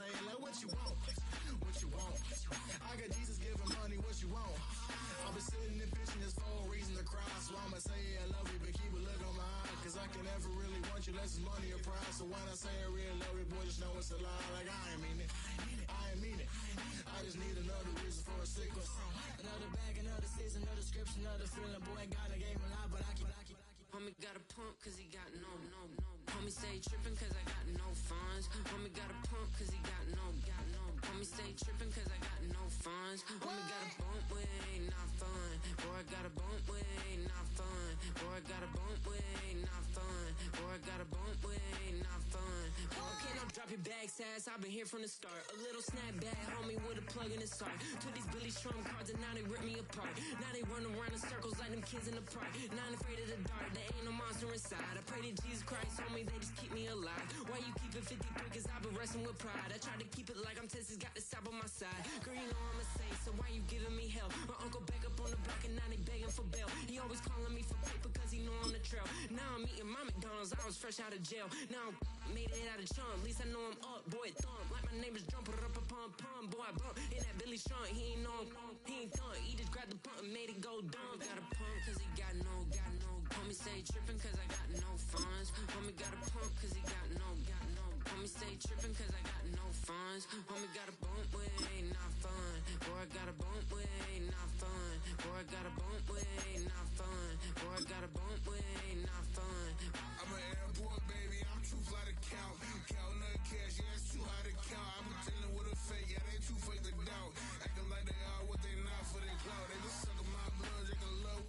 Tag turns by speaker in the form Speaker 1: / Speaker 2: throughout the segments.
Speaker 1: say it like, what you want? What you want? I got Jesus giving money, what you want? I've been sitting and fishing just for a reason to cry. So I'ma say I love you, but keep a look on my eye. Cause I can never really want you unless it's money or pride. So when I say I really love you, boy, just know it's a lie. Like I ain't mean it. I ain't mean it. I just need another reason for a sickle. Another bag, another season, another description, another feeling. Boy, God, I gave him a lot, but I keep. Homie got a pump cause he got no. Homie stay tripping cause I got no funds. Homie got a pump cause he got no. Homie stay tripping cause I got no funds. Homie got a bump with ain't not fun. Boy, I got a bump with ain't not fun. Boy, I got a bump with ain't not fun. Boy, I got a bump with ain't not fun. Okay, now drop your bag, sass. I've been here from the start. A little snapback, homie, with a plug in his heart. Took these Billy Strum cards and now they rip me apart. Now they run around in circles like them kids in the park. Not afraid of the dark, there ain't no monster inside. I pray to Jesus Christ, homie, they just keep me alive. Why you keep it 53? Cause I've been wrestling with pride. I try to keep it like I'm Texas, got the South on my side. Girl, you know I'm a saint, so why you giving me hell? My uncle back up on the block and now they begging for bail. He always calling me for paper cause he know I'm the trail. Now I'm eating my McDonald's, I was fresh out of jail. Now I'm made it out of chunk, at least I know I'm up. Boy, thump, like my neighbors jumping up a pump. Boy, I bump in that Billy Strong, he ain't know he ain't thump. He just grabbed the pump and made it go dumb. Got a pump cause he got no. Homie stay tripping cause I got no funds. Homie got a pump cause he got no. Homie stay tripping cause I got no funds. Homie got a bump with ain't not fun. Boy, I got a bump with ain't not fun. Boy, I got a bump with ain't not fun. Boy, I got a bump with ain't not fun. I'm an airport baby, I'm too fly to count. Counting the cash, yeah, it's too high to count. I'm pretending with a fake, yeah, they too fake to doubt. Acting like they are what they not for their clout. They just sucking my blood, they can love.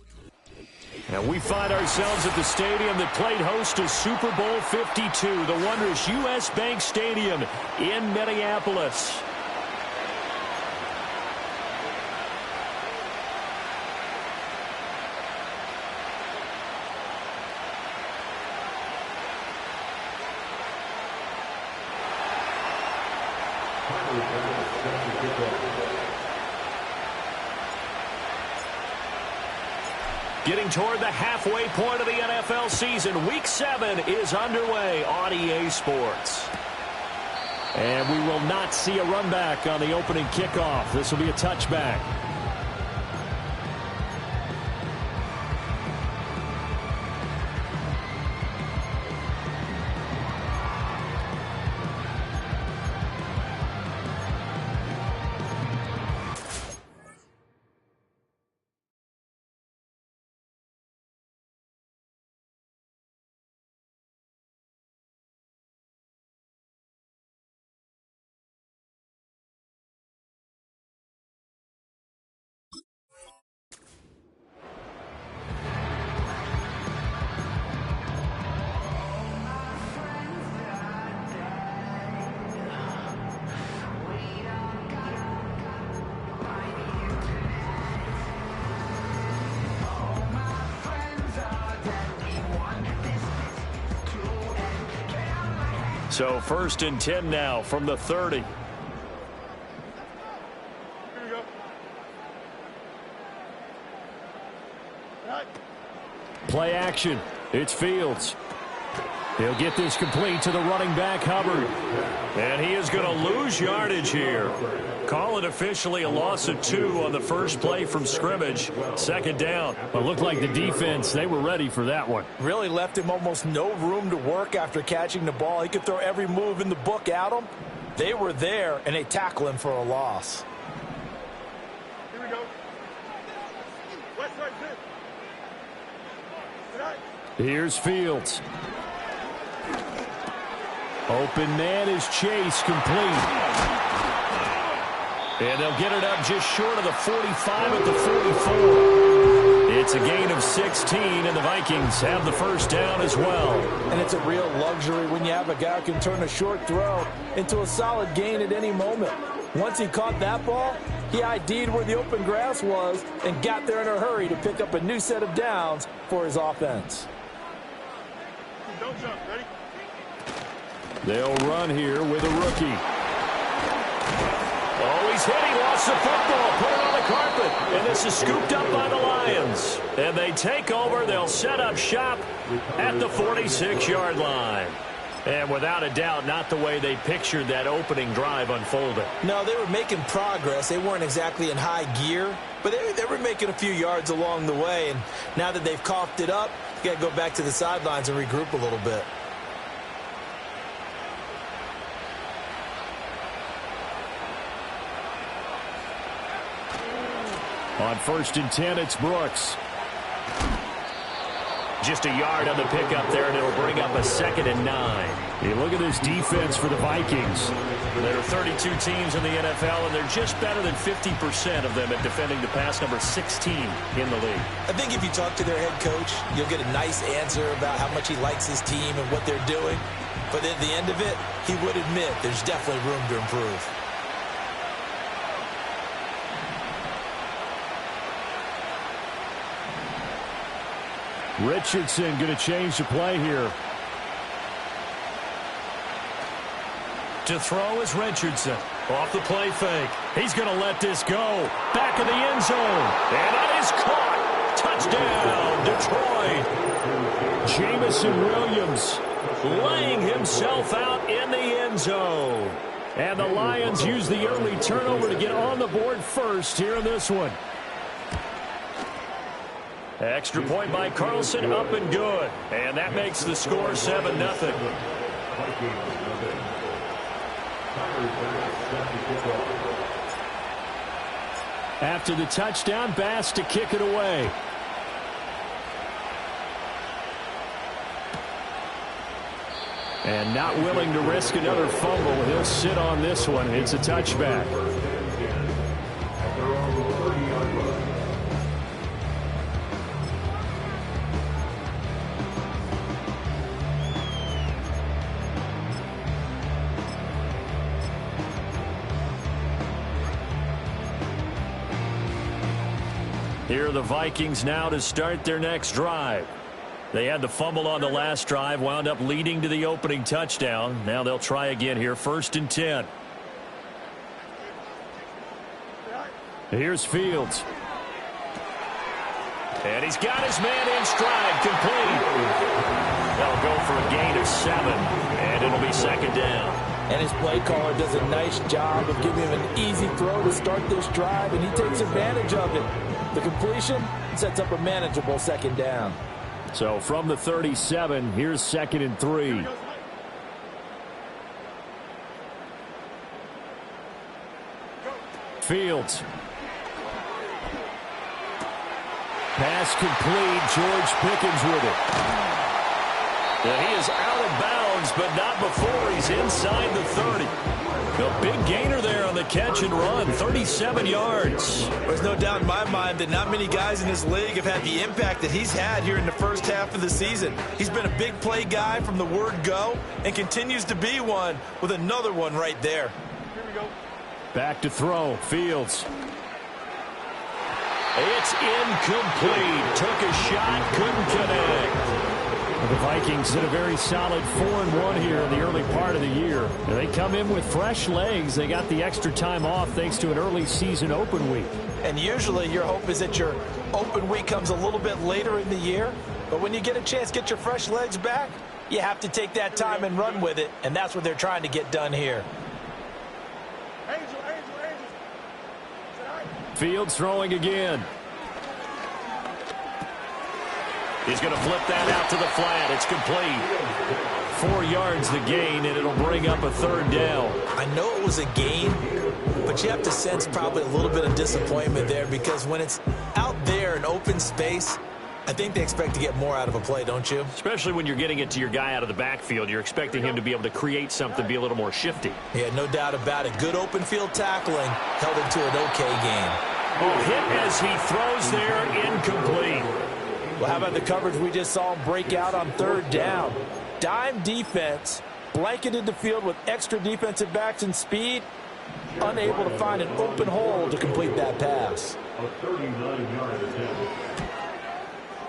Speaker 2: And we find ourselves at the stadium that played host to Super Bowl 52, the wondrous U.S. Bank Stadium in Minneapolis. Getting toward the halfway point of the NFL season. Week 7 is underway on EA Sports. And we will not see a run back on the opening kickoff. This will be a touchback. So 1st and 10 now from the 30.
Speaker 3: Here we go.
Speaker 2: Play action. It's Fields. He'll get this complete to the running back, Hubbard. And he is going to lose yardage here. Call it officially a loss of 2 on the first play from scrimmage. 2nd down.
Speaker 4: Well, it looked like the defense, they were ready for that one.
Speaker 5: Really left him almost no room to work after catching the ball. He could throw every move in the book at him. They were there, and they tackle him for a loss.
Speaker 3: Here we go. West side, sit.
Speaker 2: Here's Fields. Open man is Chase, complete. And they'll get it up just short of the 45 at the 44. It's a gain of 16, and the Vikings have the first down as well.
Speaker 5: And it's a real luxury when you have a guy who can turn a short throw into a solid gain at any moment. Once he caught that ball, he ID'd where the open grass was and got there in a hurry to pick up a new set of downs for his offense.
Speaker 3: Don't jump. Ready?
Speaker 2: They'll run here with a rookie. Oh, he's hit. He lost the football. Put it on the carpet. And this is scooped up by the Lions. And they take over. They'll set up shop at the 46-yard line. And without a doubt, not the way they pictured that opening drive unfolding.
Speaker 5: No, they were making progress. They weren't exactly in high gear, but they were making a few yards along the way. And now that they've coughed it up, you got to go back to the sidelines and regroup a little bit.
Speaker 4: On 1st and 10, it's Brooks.
Speaker 2: Just a yard on the pickup there, and it'll bring up a 2nd and 9.
Speaker 4: Hey, look at this defense for the Vikings.
Speaker 2: There are 32 teams in the NFL, and they're just better than 50% of them at defending the pass, number 16 in the league.
Speaker 5: I think if you talk to their head coach, you'll get a nice answer about how much he likes his team and what they're doing. But at the end of it, he would admit there's definitely room to improve.
Speaker 4: Richardson going to change the play here.
Speaker 2: To throw is Richardson. Off the play fake. He's going to let this go. Back of the end zone. And that is caught. Touchdown, Detroit.
Speaker 4: Jamison Williams
Speaker 2: laying himself out in the end zone.
Speaker 4: And the Lions use the early turnover to get on the board first here in this one.
Speaker 2: Extra point by Carlson, up and good. And that makes the score 7-0.
Speaker 4: After the touchdown, Bass to kick it away. And not willing to risk another fumble. He'll sit on this one. It's a touchback.
Speaker 2: Here are the Vikings now to start their next drive. They had the fumble on the last drive, wound up leading to the opening touchdown. Now they'll try again here, 1st and 10.
Speaker 4: Here's Fields.
Speaker 2: And he's got his man in stride, complete. They'll go for a gain of 7, and it'll be 2nd down.
Speaker 5: And his play caller does a nice job of giving him an easy throw to start this drive, and he takes advantage of it. The completion sets up a manageable 2nd down.
Speaker 4: So from the 37, here's 2nd and 3. Fields. Pass complete. George Pickens with it.
Speaker 2: And he is out of bounds, but not before he's inside the 30. A big gainer there on the catch and run, 37 yards.
Speaker 5: There's no doubt in my mind that not many guys in this league have had the impact that he's had here in the first half of the season. He's been a big play guy from the word go and continues to be one with another one right there.
Speaker 3: Here we go.
Speaker 4: Back to throw. Fields.
Speaker 2: It's incomplete. Took a shot, couldn't connect.
Speaker 4: The Vikings did a very solid 4-1 here in the early part of the year. And they come in with fresh legs. They got the extra time off thanks to an early season open week.
Speaker 5: And usually your hope is that your open week comes a little bit later in the year. But when you get a chance to get your fresh legs back, you have to take that time and run with it. And that's what they're trying to get done here.
Speaker 3: Angel.
Speaker 4: Fields throwing again.
Speaker 2: He's going to flip that out to the flat. It's complete. 4 yards the gain, and it'll bring up a 3rd down.
Speaker 5: I know it was a gain, but you have to sense probably a little bit of disappointment there because when it's out there in open space, I think they expect to get more out of a play, don't you?
Speaker 2: Especially when you're getting it to your guy out of the backfield. You're expecting him to be able to create something, be a little more shifty.
Speaker 5: Yeah, no doubt about it. Good open field tackling held him to an okay game.
Speaker 2: Oh, hit as he throws there, incomplete.
Speaker 5: Well, how about the coverage we just saw him break out on 3rd down? Dime defense, blanketed the field with extra defensive backs and speed, unable to find an open hole to complete that pass.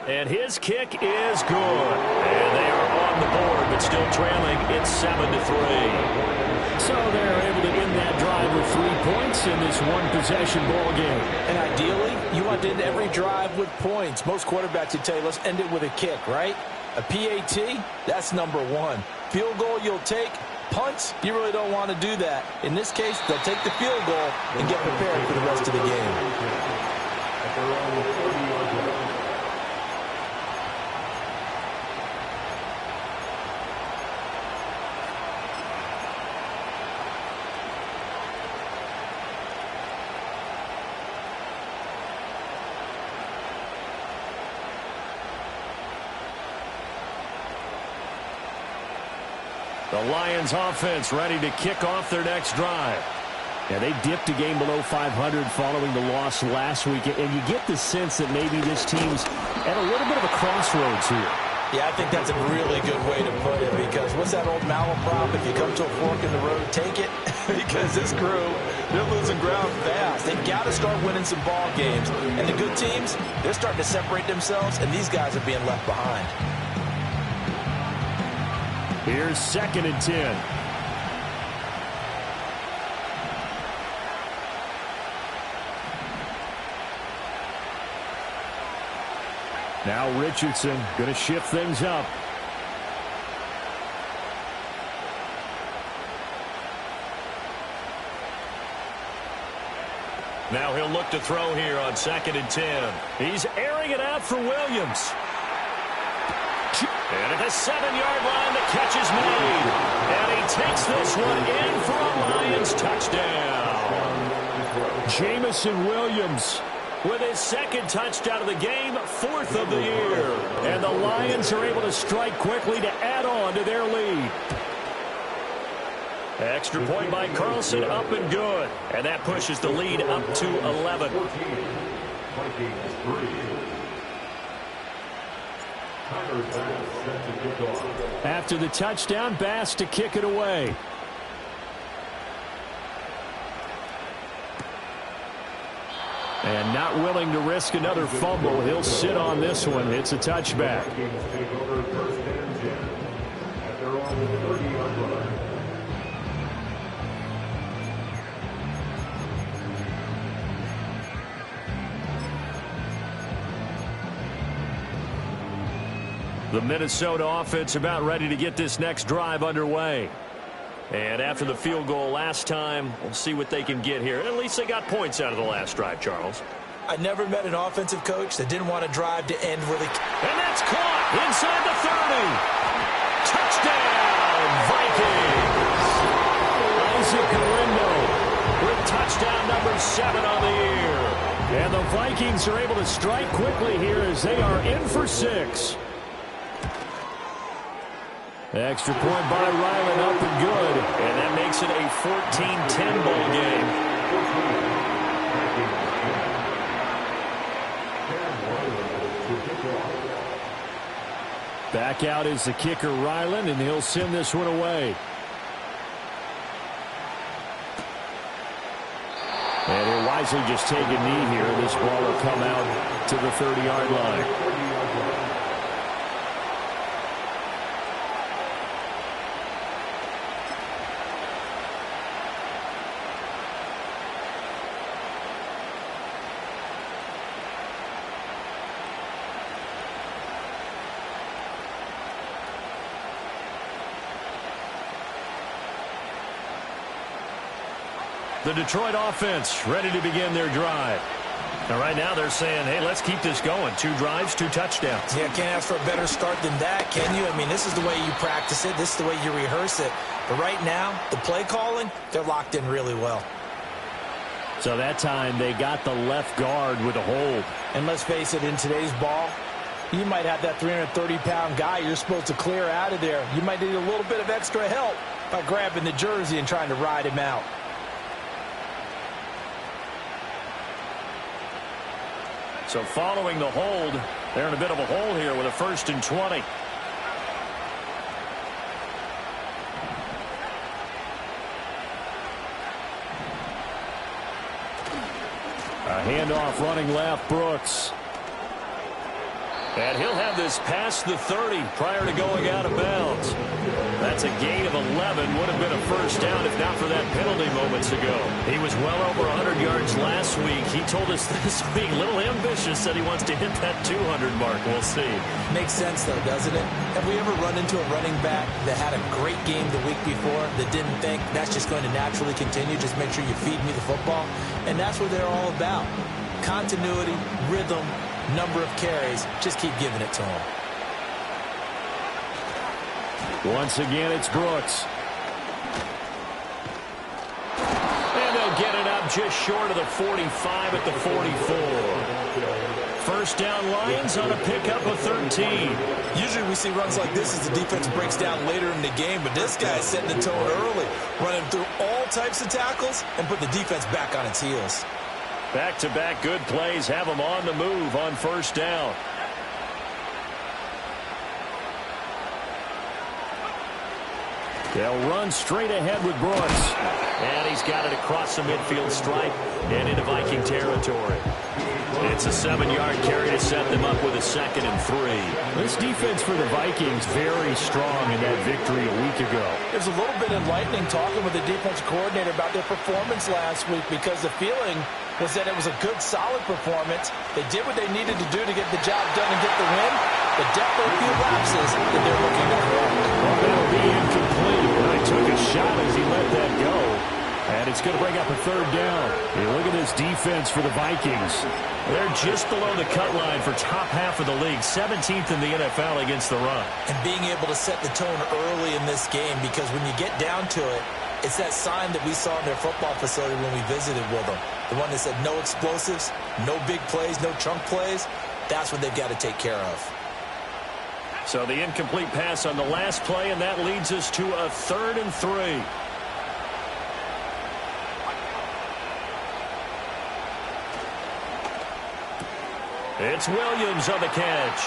Speaker 2: And his kick is good. And they are on the board, but still trailing. It's 7-3.
Speaker 4: So they're able to end that drive with 3 points in this one-possession ball game.
Speaker 5: And ideally, you want to end every drive with points. Most quarterbacks would tell you, let's end it with a kick, right? A PAT, that's number 1. Field goal you'll take. Punts, you really don't want to do that. In this case, they'll take the field goal and get prepared for the rest of the game.
Speaker 2: The Lions offense ready to kick off their next drive.
Speaker 4: Yeah, they dipped a game below 500 following the loss last week, and you get the sense that maybe this team's at a little bit of a crossroads here.
Speaker 5: Yeah, I think that's a really good way to put it, because what's that old malaprop? If you come to a fork in the road, take it. Because this crew, they're losing ground fast. They've got to start winning some ball games. And the good teams, they're starting to separate themselves, and these guys are being left behind.
Speaker 4: Here's 2nd and 10. Now Richardson going to shift things up.
Speaker 2: Now he'll look to throw here on 2nd and 10. He's airing it out for Williams. And at the 7-yard line, the catch is made. And he takes this one in for a Lions touchdown.
Speaker 4: Jamison Williams
Speaker 2: with his 2nd touchdown of the game, 4th of the year.
Speaker 4: And the Lions are able to strike quickly to add on to their lead.
Speaker 2: Extra point by Carlson, up and good. And that pushes the lead up to 11.
Speaker 4: After the touchdown, Bass to kick it away. And not willing to risk another fumble. He'll sit on this one. It's a touchback.
Speaker 2: The Minnesota offense about ready to get this next drive underway. And after the field goal last time, we'll see what they can get here. At least they got points out of the last drive, Charles.
Speaker 5: I never met an offensive coach that didn't want to drive to end with a...
Speaker 2: And that's caught inside the 30. Touchdown, Vikings.
Speaker 4: Isaac Galindo
Speaker 2: with touchdown number 7 on the year.
Speaker 4: And the Vikings are able to strike quickly here as they are in for 6. Extra point by Ryland, up and good.
Speaker 2: And that makes it a 14-10 ball game.
Speaker 4: Back out is the kicker, Ryland, and he'll send this one away. And he'll wisely just take a knee here. This ball will come out to the 30-yard line.
Speaker 2: The Detroit offense ready to begin their drive. Now, right now they're saying, hey, let's keep this going. 2 drives, 2 touchdowns.
Speaker 5: Yeah, can't ask for a better start than that, can you? I mean, this is the way you practice it. This is the way you rehearse it. But right now, the play calling, they're locked in really well.
Speaker 4: So that time they got the left guard with a hold.
Speaker 5: And let's face it, in today's ball, you might have that 330-pound guy you're supposed to clear out of there. You might need a little bit of extra help by grabbing the jersey and trying to ride him out.
Speaker 2: So following the hold, they're in a bit of a hole here with a 1st and 20.
Speaker 4: A handoff running left, Brooks.
Speaker 2: And he'll have this past the 30 prior to going out of bounds. That's a gain of 11. Would have been a first down if not for that penalty moments ago. He was well over 100 yards last week. He told us this week, a little ambitious, that he wants to hit that 200 mark. We'll see.
Speaker 5: Makes sense, though, doesn't it? Have we ever run into a running back that had a great game the week before that didn't think that's just going to naturally continue? Just make sure you feed me the football. And that's what they're all about. Continuity, rhythm, number of carries. Just keep giving it to them.
Speaker 4: Once again, it's Brooks.
Speaker 2: And they'll get it up just short of the 45 at the 44. First down, Lions on a pickup of 13.
Speaker 5: Usually we see runs like this as the defense breaks down later in the game, but this guy is setting the tone early, running through all types of tackles and put the defense back on its heels.
Speaker 2: Back-to-back good plays have them on the move on first down.
Speaker 4: They'll run straight ahead with Brooks.
Speaker 2: And he's got it across the midfield stripe and into Viking territory. It's a 7-yard carry to set them up with a 2nd and 3.
Speaker 4: This defense for the Vikings very strong in that victory a week ago.
Speaker 5: There's a little bit enlightening talking with the defense coordinator about their performance last week because the feeling was that it was a good, solid performance. They did what they needed to do to get the job done and get the win, but definitely a few lapses that they're looking to correct.
Speaker 4: Well, that'll be incomplete. I took a shot as he let that go. And it's going to bring up a 3rd down. Hey, look at this defense for the Vikings.
Speaker 2: They're just below the cut line for top half of the league, 17th in the NFL against the run.
Speaker 5: And being able to set the tone early in this game, because when you get down to it, it's that sign that we saw in their football facility when we visited with them. The one that said no explosives, no big plays, no chunk plays. That's what they've got to take care of.
Speaker 2: So the incomplete pass on the last play, and that leads us to a 3rd and 3. It's Williams on the catch.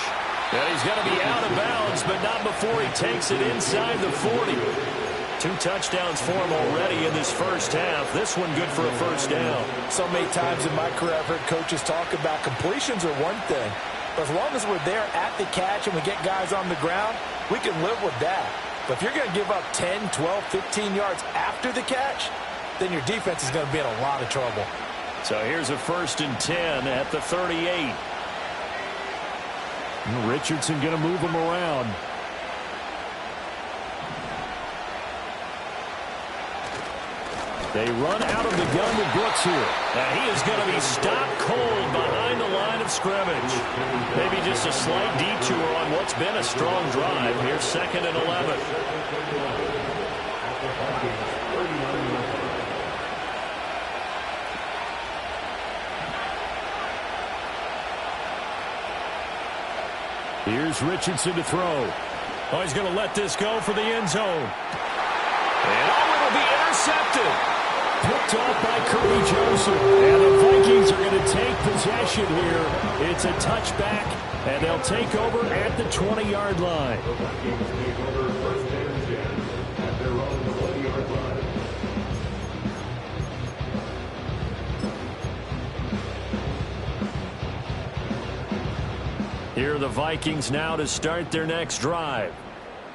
Speaker 2: And he's going to be out of bounds, but not before he takes it inside the 40. 2 touchdowns for him already in this first half. This one good for a first down.
Speaker 5: So many times in my career I've heard coaches talk about completions are one thing. But as long as we're there at the catch and we get guys on the ground, we can live with that. But if you're going to give up 10, 12, 15 yards after the catch, then your defense is going to be in a lot of trouble.
Speaker 2: So here's a 1st and 10 at the 38.
Speaker 4: Richardson going to move him around. They run out of the gun with Brooks here.
Speaker 2: And he is going to be stopped cold behind the line of scrimmage. Maybe just a slight detour on what's been a strong drive. Here's 2nd and 11.
Speaker 4: Here's Richardson to throw.
Speaker 2: Oh, he's going to let this go for the end zone. And it'll be intercepted.
Speaker 4: Picked off by Curry Joseph. And the Vikings are going to take possession here. It's a touchback, and they'll take over at the 20-yard line.
Speaker 2: Here are the Vikings now to start their next drive.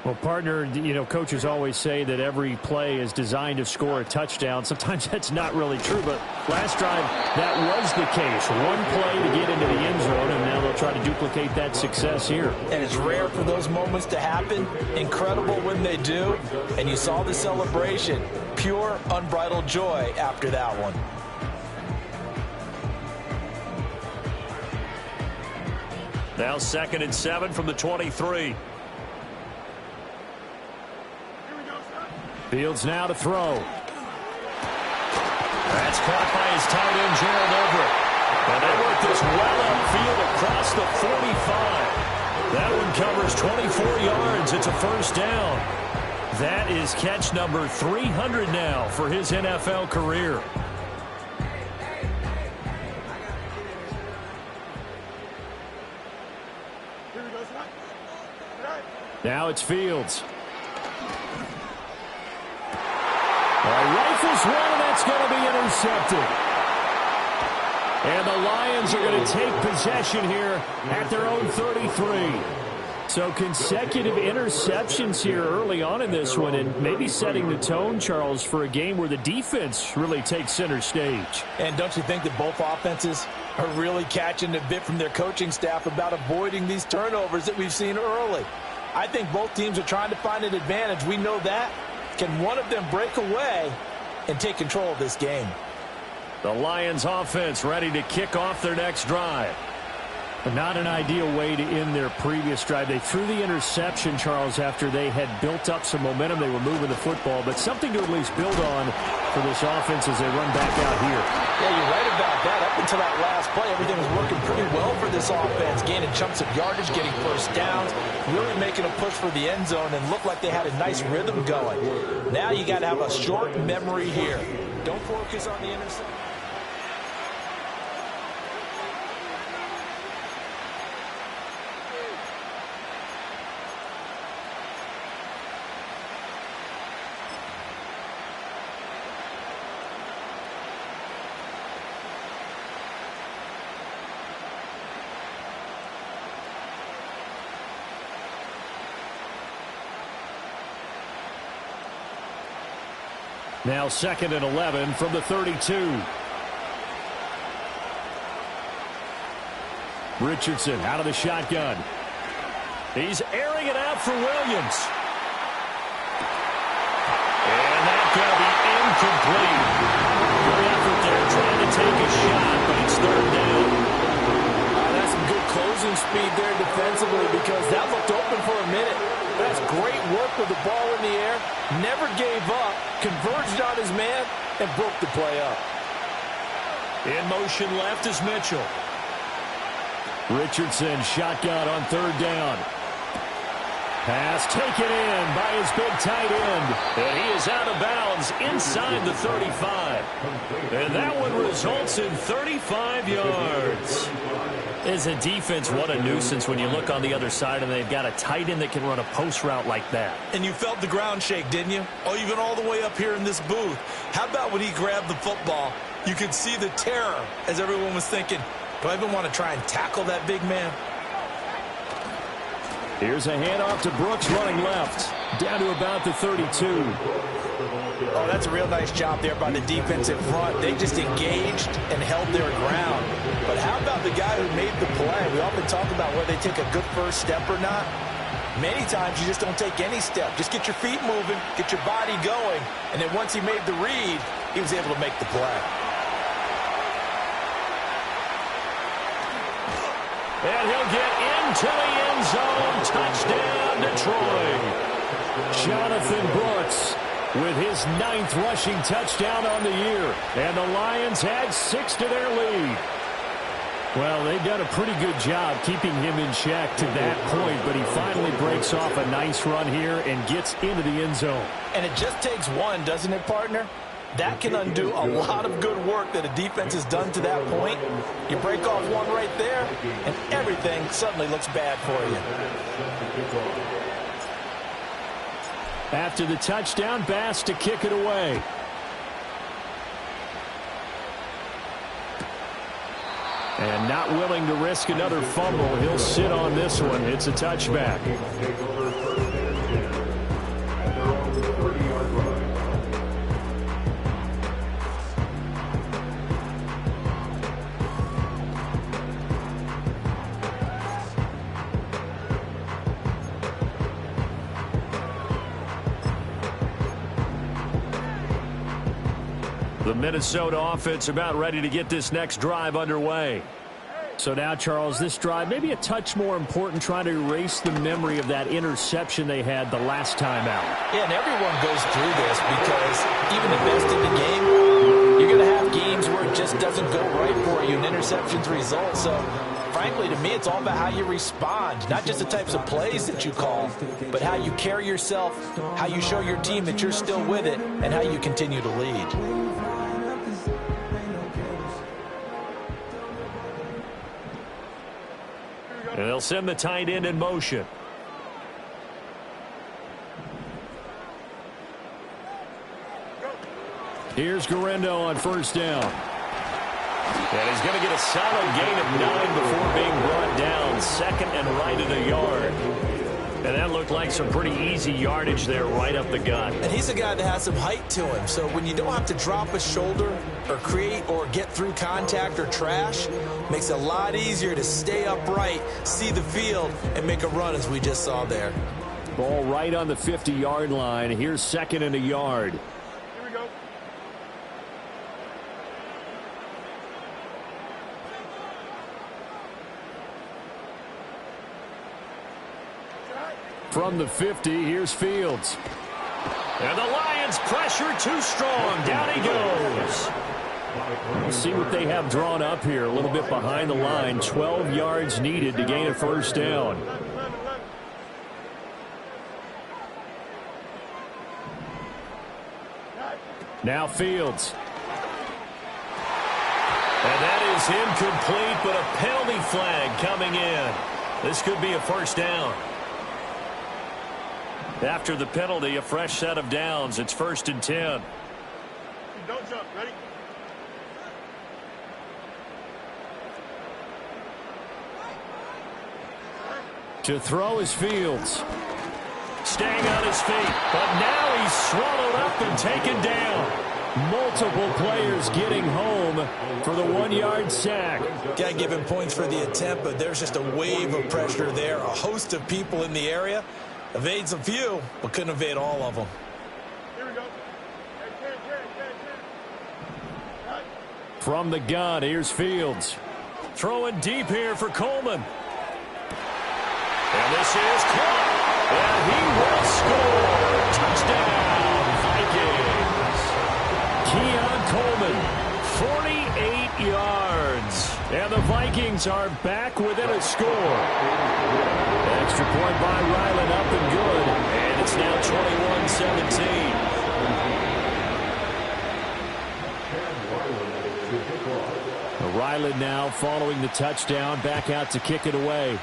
Speaker 4: Well, partner, you know, coaches always say that every play is designed to score a touchdown. Sometimes that's not really true, but last drive, that was the case. One play to get into the end zone, and now they'll try to duplicate that success here.
Speaker 5: And it's rare for those moments to happen. Incredible when they do. And you saw the celebration. Pure, unbridled joy after that one.
Speaker 2: Now 2nd and 7 from the 23.
Speaker 4: Fields now to throw.
Speaker 2: That's caught by his tight end, Gerald Everett. And they work this well upfield across the 45. That one covers 24 yards. It's a first down. That is catch number 300 now for his NFL career.
Speaker 4: Now it's Fields. Rifles one, and that's going to be intercepted. And the Lions are going to take possession here at their own 33. So consecutive interceptions here early on in this one, and maybe setting the tone, Charles, for a game where the defense really takes center stage.
Speaker 5: And don't you think that both offenses are really catching a bit from their coaching staff about avoiding these turnovers that we've seen early? I think both teams are trying to find an advantage. We know that. Can one of them break away and take control of this game?
Speaker 2: The Lions offense ready to kick off their next drive.
Speaker 4: Not an ideal way to end their previous drive. They threw the interception, Charles, after they had built up some momentum. They were moving the football, but something to at least build on for this offense as they run back out here.
Speaker 5: Yeah, you're right about that. Up until that last play, everything was working pretty well for this offense, gaining chunks of yardage, getting first downs, really making a push for the end zone, and looked like they had a nice rhythm going. Now you got to have a short memory here. Don't focus on the interception.
Speaker 2: Now 2nd and 11 from the 32. Richardson out of the shotgun. He's airing it out for Williams. And that's going to be incomplete. Good effort there trying to take a shot, but it's 3rd down.
Speaker 5: That's some good closing speed there defensively because that looked open for a minute. That's great work with the ball in the air. Never gave up, converged on his man, and broke the play up.
Speaker 2: In motion left is Mitchell. Richardson shotgun on 3rd down. Pass taken in by his big tight end. And he is out of bounds inside the 35. And that one results in 35 yards. As a defense, what a nuisance when you look on the other side and they've got a tight end that can run a post route like that.
Speaker 5: And you felt the ground shake, didn't you? Oh, even all the way up here in this booth. How about when he grabbed the football? You could see the terror as everyone was thinking, do I even want to try and tackle that big man?
Speaker 2: Here's a handoff to Brooks running left. Down to about the 32.
Speaker 5: Oh, that's a real nice job there by the defensive front. They just engaged and held their ground. But how about the guy who made the play? We often talk about whether they take a good first step or not. Many times you just don't take any step. Just get your feet moving, get your body going, and then once he made the read, he was able to make the play.
Speaker 2: And he'll get into the end zone. Touchdown, Detroit. Jonathan Brooks with his 9th rushing touchdown on the year. And the Lions add 6 to their lead. Well, they've done a pretty good job keeping him in check to that point, but he finally breaks off a nice run here and gets into the end zone.
Speaker 5: And it just takes one, doesn't it, partner? That can undo a lot of good work that a defense has done to that point. You break off one right there, and everything suddenly looks bad for you.
Speaker 4: After the touchdown, Bass to kick it away. And not willing to risk another fumble. He'll sit on this one. It's a touchback.
Speaker 2: The Minnesota offense about ready to get this next drive underway.
Speaker 4: So now, Charles, this drive maybe a touch more important, trying to erase the memory of that interception they had the last time out.
Speaker 5: Yeah, and everyone goes through this because even the best in the game, you're going to have games where it just doesn't go right for you and interceptions result. So, frankly, to me, it's all about how you respond, not just the types of plays that you call, but how you carry yourself, how you show your team that you're still with it, and how you continue to lead.
Speaker 2: And they'll send the tight end in motion.
Speaker 4: Here's Guerrero on 1st down.
Speaker 2: And he's going to get a solid gain of 9 before being brought down. 2nd and right at a yard. And that looked like some pretty easy yardage there right up the gut.
Speaker 5: And he's a guy that has some height to him. So when you don't have to drop a shoulder or create or get through contact or trash, makes it a lot easier to stay upright, see the field, and make a run as we just saw there.
Speaker 4: Ball right on the 50-yard line. Here's 2nd and a yard.
Speaker 3: Here we go.
Speaker 4: From the 50, here's Fields.
Speaker 2: And the Lions pressure too strong. Down he goes.
Speaker 4: We'll see what they have drawn up here. A little bit behind the line. 12 yards needed to gain a first down. Now Fields.
Speaker 2: And that is incomplete, but a penalty flag coming in. This could be a first down. After the penalty, a fresh set of downs. It's 1st and 10.
Speaker 3: Don't jump. Ready?
Speaker 4: To throw is Fields.
Speaker 2: Staying on his feet, but now he's swallowed up and taken down.
Speaker 4: Multiple players getting home for the 1-yard sack.
Speaker 5: Got to give him points for the attempt, but there's just a wave of pressure there. A host of people in the area. Evades a few, but couldn't evade all of them.
Speaker 3: Here we go.
Speaker 4: From the gun, here's Fields.
Speaker 2: Throwing deep here for Coleman. And this is caught. And he will score. Touchdown, Vikings. Keon Coleman, 48 yards. And the Vikings are back within a score.
Speaker 4: Extra point by Ryland, up and good.
Speaker 2: And it's now 21-17.
Speaker 4: Ryland now following the touchdown, back out to kick it away.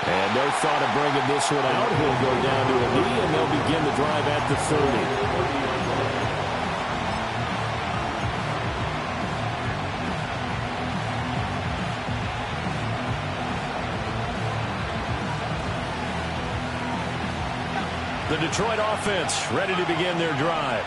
Speaker 4: And no thought of bringing this one out. He'll go down to a knee, and they'll begin the drive at the 30.
Speaker 2: The Detroit offense ready to begin their drive.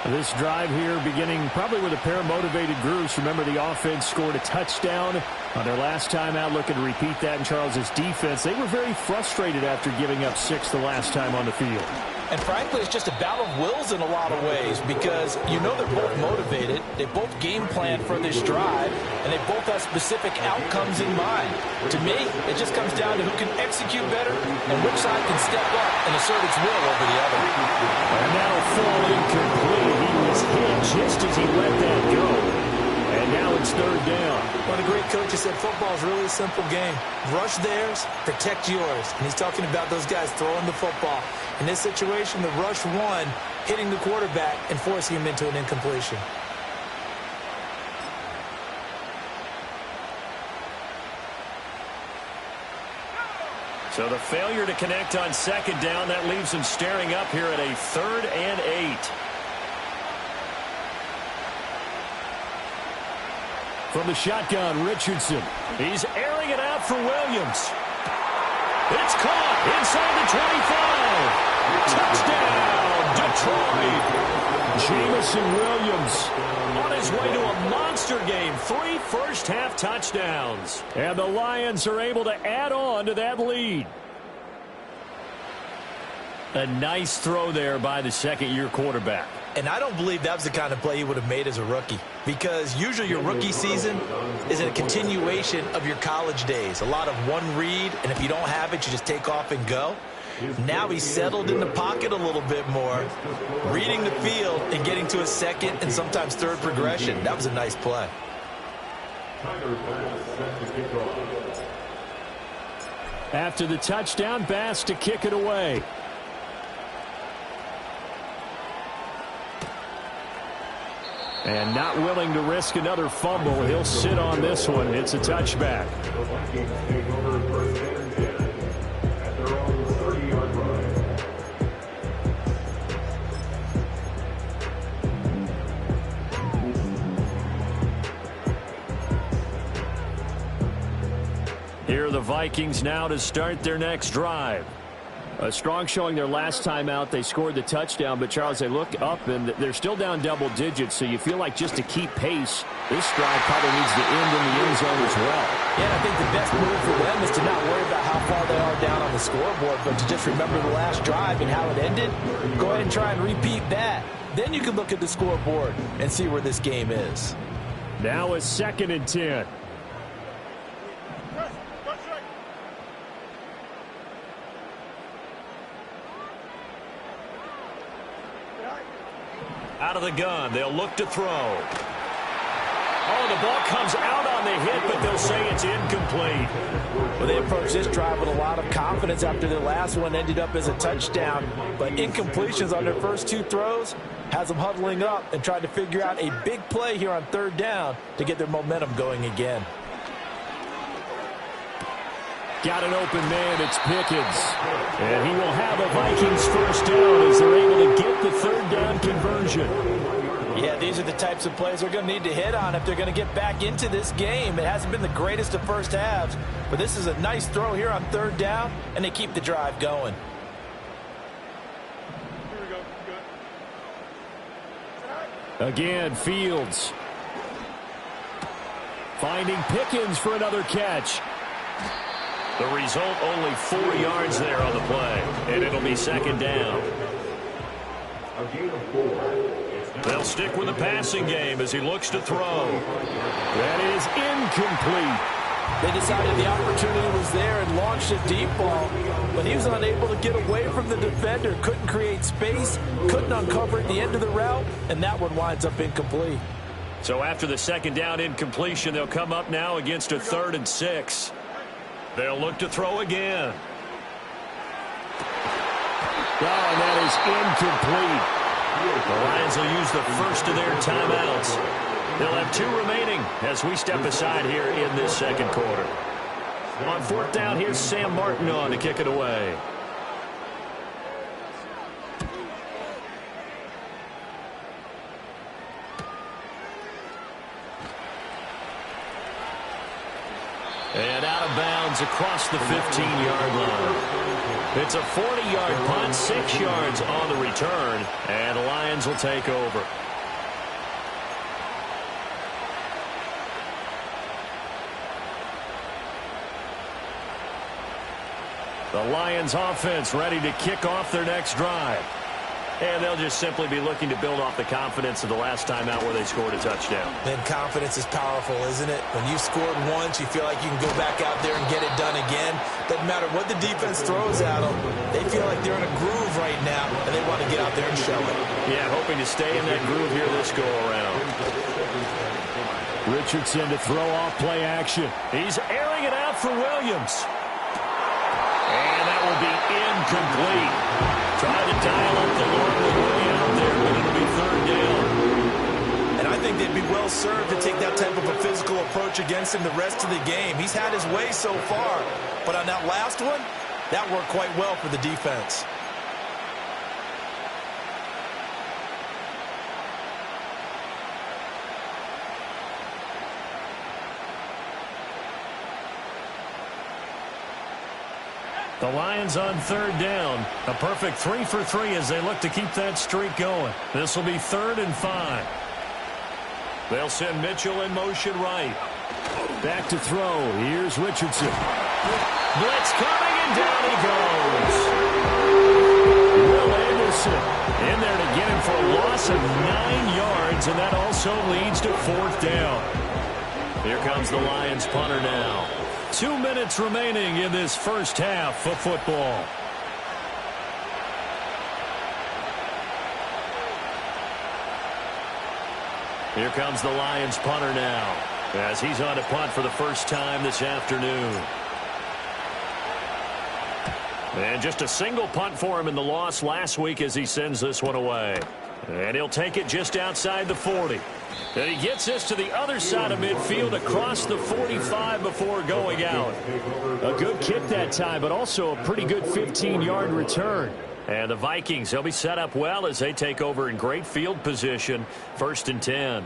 Speaker 4: This drive here beginning probably with a pair of motivated groups. Remember, the offense scored a touchdown on their last time out. Looking to repeat that in Charles's defense. They were very frustrated after giving up 6 the last time on the field.
Speaker 5: And frankly, it's just a battle of wills in a lot of ways because you know they're both motivated. They both game plan for this drive, and they both have specific outcomes in mind. To me, it just comes down to who can execute better and which side can step up and assert its will over the other.
Speaker 4: And that'll fall incomplete. He was hit just as he let that go. And now it's 3rd down.
Speaker 5: One of the great coaches said football is really a simple game. Rush theirs, protect yours. And he's talking about those guys throwing the football. In this situation, the rush one, hitting the quarterback and forcing him into an incompletion.
Speaker 2: So the failure to connect on 2nd down, that leaves him staring up here at a 3rd and 8.
Speaker 4: From the shotgun, Richardson.
Speaker 2: He's airing it out for Williams. It's caught inside the 25. Touchdown, Detroit.
Speaker 4: Jamison Williams
Speaker 2: on his way to a monster game. 3 first-half touchdowns.
Speaker 4: And the Lions are able to add on to that lead.
Speaker 2: A nice throw there by the second-year quarterback.
Speaker 5: And I don't believe that was the kind of play he would have made as a rookie. Because usually your rookie season is a continuation of your college days. A lot of one read, and if you don't have it, you just take off and go. Now he's settled in the pocket a little bit more, reading the field and getting to a second and sometimes third progression. That was a nice play.
Speaker 4: After the touchdown, Bass to kick it away. And not willing to risk another fumble. He'll sit on this one. It's a touchback.
Speaker 2: the Vikings now to start their next drive.
Speaker 4: A strong showing their last time out. They scored the touchdown, but, Charles, they look up, and they're still down double digits, so you feel like just to keep pace, this drive probably needs to end in the end zone as well.
Speaker 5: Yeah, I think the best move for them is to not worry about how far they are down on the scoreboard, but to just remember the last drive and how it ended. Go ahead and try and repeat that. Then you can look at the scoreboard and see where this game is.
Speaker 4: Now a 2nd and 10.
Speaker 2: Out of the gun, they'll look to throw. Oh, the ball comes out on the hit, but they'll say it's incomplete.
Speaker 5: Well, they approached this drive with a lot of confidence after their last one ended up as a touchdown. But incompletions on their first 2 throws has them huddling up and trying to figure out a big play here on 3rd down to get their momentum going again.
Speaker 4: Got an open man, it's Pickens. And he will have a Vikings first down as they're able to get the 3rd down conversion.
Speaker 5: Yeah, these are the types of plays they're going to need to hit on if they're going to get back into this game. It hasn't been the greatest of first halves, but this is a nice throw here on 3rd down, and they keep the drive going.
Speaker 3: Here we go. Good.
Speaker 4: Again, Fields. Finding Pickens for another catch.
Speaker 2: The result, only 4 yards there on the play, and it'll be 2nd down. They'll stick with the passing game as he looks to throw.
Speaker 4: That is incomplete.
Speaker 5: They decided the opportunity was there and launched a deep ball, but he was unable to get away from the defender, couldn't create space, couldn't uncover at the end of the route, and that one winds up incomplete.
Speaker 2: So after the 2nd down incompletion, they'll come up now against a 3rd and 6. They'll look to throw again.
Speaker 4: Oh, and that is incomplete.
Speaker 2: The Lions will use the first of their timeouts. They'll have 2 remaining as we step aside here in this 2nd quarter. On 4th down, here's Sam Martin on to kick it away. And out of bounds across the 15-yard line. It's a 40-yard punt, 6 yards on the return, and the Lions will take over. The Lions offense ready to kick off their next drive. And they'll just simply be looking to build off the confidence of the last time out where they scored a touchdown.
Speaker 5: And confidence is powerful, isn't it? When you scored once, you feel like you can go back out there and get it done again. Doesn't matter what the defense throws at them. They feel like they're in a groove right now, and they want to get out there and show it.
Speaker 2: Yeah, hoping to stay in that groove here this go-around.
Speaker 4: Richardson to throw off play action.
Speaker 2: He's airing it out for Williams. And that will be incomplete. Trying to dial up the Lord way out there, but it'll be 3rd down.
Speaker 5: And I think they'd be well served to take that type of a physical approach against him the rest of the game. He's had his way so far, but on that last one, that worked quite well for the defense.
Speaker 2: The Lions on 3rd down. A perfect 3 for 3 as they look to keep that streak going. This will be 3rd and 5. They'll send Mitchell in motion right.
Speaker 4: Back to throw. Here's Richardson.
Speaker 2: Blitz coming, and down he goes.
Speaker 4: Will Anderson
Speaker 2: In there to get him for a loss of 9 yards, and that also leads to 4th down. Here comes the Lions punter now. 2 minutes remaining in this first half of football. Here comes the Lions punter now, as he's on to punt for the first time this afternoon. And just a single punt for him in the loss last week as he sends this one away. And he'll take it just outside the 40. And he gets this to the other side of midfield across the 45 before going out.
Speaker 4: A good kick that time, but also a pretty good 15-yard return.
Speaker 2: And the Vikings, they'll be set up well as they take over in great field position. 1st and 10.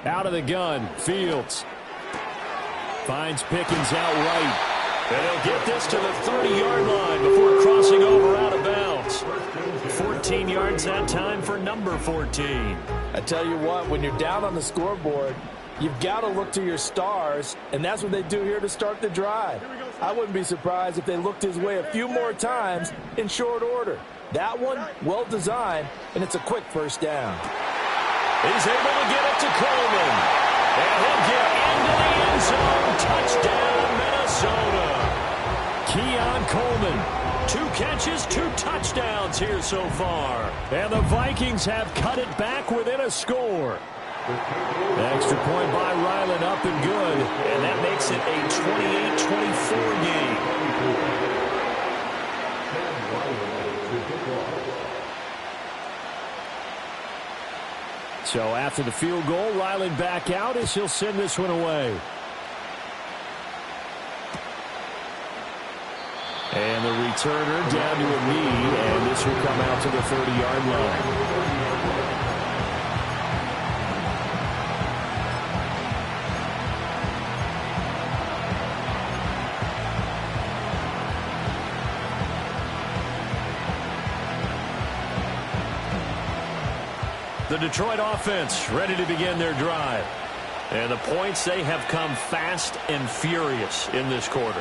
Speaker 4: Out of the gun, Fields. Finds Pickens out right. And he'll get this to the 30-yard line before crossing over out of bounds. 14 yards that time for number 14.
Speaker 5: I tell you what, when you're down on the scoreboard, you've got to look to your stars, and that's what they do here to start the drive. I wouldn't be surprised if they looked his way a few more times in short order. That one, well designed, and it's a quick first down.
Speaker 2: He's able to get it to Coleman. And he'll get into the end zone. Touchdown, Minnesota. Keon Coleman. 2 catches, 2 touchdowns here so far.
Speaker 4: And the Vikings have cut it back within a score. Extra point by Ryland up and good.
Speaker 2: And that makes it a 28-24 game.
Speaker 4: So after the field goal, Ryland back out as he'll send this one away. And the returner down to a knee, and this will come out to the 30-yard line. The Detroit offense ready to begin their drive. And the points, they have come fast and furious in this quarter.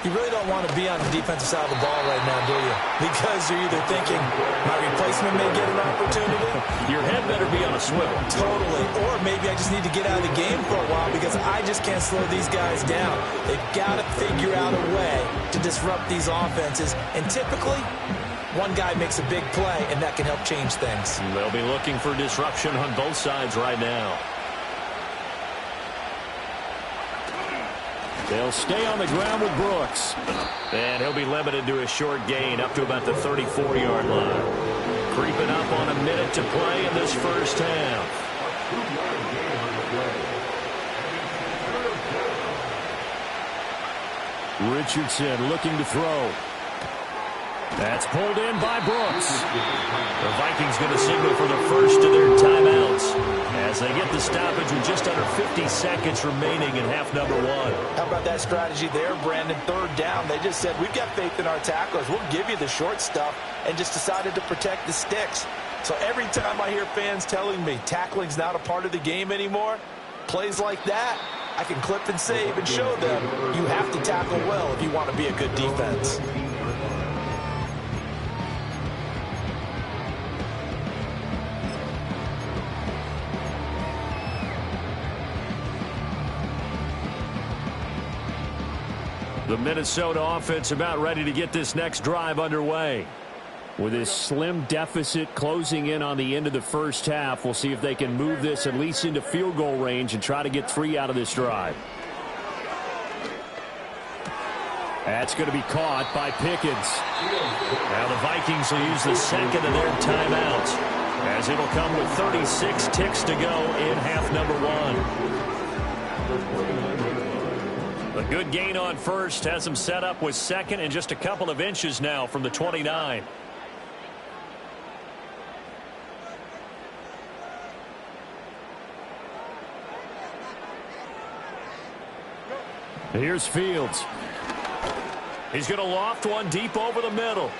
Speaker 5: You really don't want to be on the defensive side of the ball right now, do you? Because you're either thinking, my replacement may get an opportunity.
Speaker 2: Your head better be on a swivel.
Speaker 5: Totally. Or maybe I just need to get out of the game for a while because I just can't slow these guys down. They've got to figure out a way to disrupt these offenses. And typically, one guy makes a big play, and that can help change things.
Speaker 2: They'll be looking for disruption on both sides right now.
Speaker 4: They'll stay on the ground with Brooks.
Speaker 2: And he'll be limited to a short gain up to about the 34-yard line. Creeping up on a minute to play in this first half.
Speaker 4: Richardson looking to throw. That's pulled in by Brooks.
Speaker 2: The Vikings going to signal for the first of their timeouts as they get the stoppage with just under 50 seconds remaining in half number 1.
Speaker 5: How about that strategy there, Brandon? 3rd down. They just said, we've got faith in our tacklers. We'll give you the short stuff, and just decided to protect the sticks. So every time I hear fans telling me tackling's not a part of the game anymore, plays like that, I can clip and save and show them you have to tackle well if you want to be a good defense.
Speaker 4: The Minnesota offense about ready to get this next drive underway. With this slim deficit closing in on the end of the first half, we'll see if they can move this at least into field goal range and try to get 3 out of this drive. That's going to be caught by Pickens.
Speaker 2: Now the Vikings will use the second of their timeouts as it'll come with 36 ticks to go in half number 1. A good gain on first has them set up with second and just a couple of inches now from the 29.
Speaker 4: Here's Fields.
Speaker 2: He's going to loft one deep over the middle.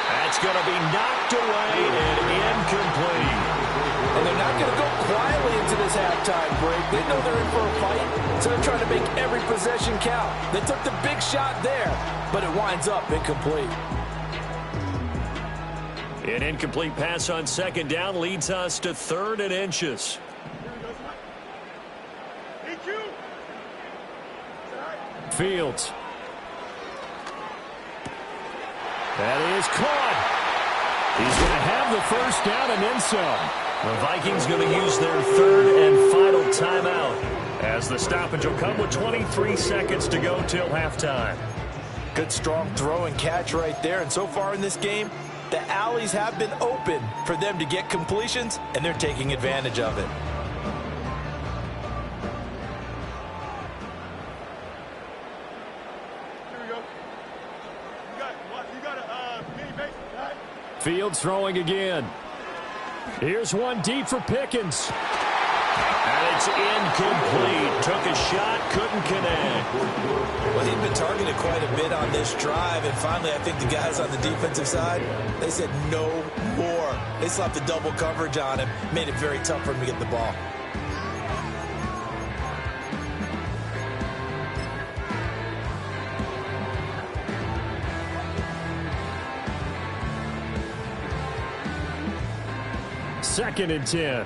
Speaker 2: That's going to be knocked away and incomplete.
Speaker 5: And they're not going to go quietly into this halftime break. They know they're in for a fight, so they're trying to make every possession count. They took the big shot there, but it winds up incomplete.
Speaker 2: An incomplete pass on second down leads us to 3rd and inches.
Speaker 4: Fields. That is caught. He's going to have the first down and then some.
Speaker 2: The Vikings going to use their 3rd and final timeout as the stoppage will come with 23 seconds to go till halftime.
Speaker 5: Good strong throw and catch right there. And so far in this game, the alleys have been open for them to get completions, and they're taking advantage of it.
Speaker 4: Fields throwing again. Here's one deep for Pickens.
Speaker 2: And it's incomplete. Took a shot, couldn't connect.
Speaker 5: Well, he'd been targeted quite a bit on this drive, and finally I think the guys on the defensive side, they said no more. They slapped the double coverage on him, made it very tough for him to get the ball.
Speaker 4: Second and 10.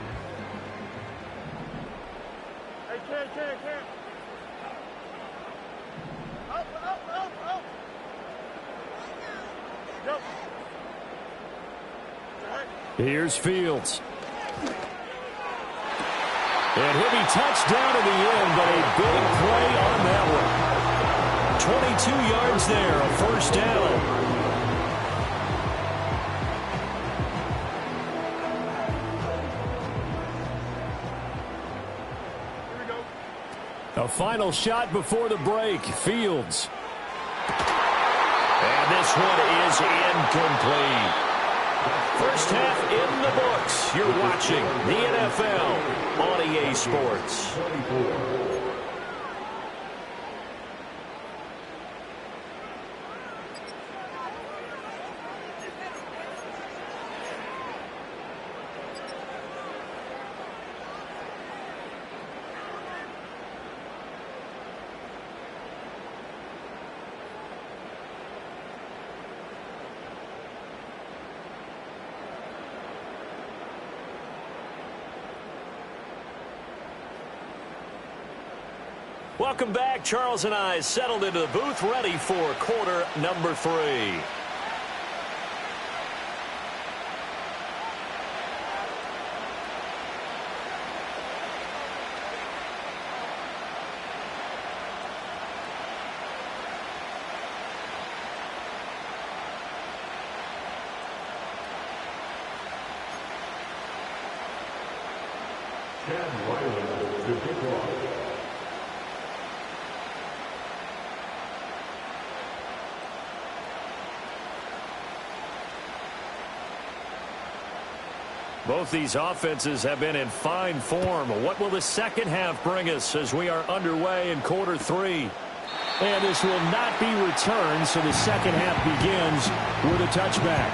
Speaker 3: Hey, Cam. Up. Yep. All right.
Speaker 4: Here's Fields. And he'll be touched down in the end, but a big play on that one. 22 yards there, a first down. A final shot before the break. Fields.
Speaker 2: And this one is incomplete. First half in the books. You're watching the NFL on EA Sports. Welcome back. Charles and I settled into the booth, ready for quarter number 3.
Speaker 4: Both these offenses have been in fine form. What will the second half bring us as we are underway in quarter 3? And this will not be returned, so the second half begins with a touchback.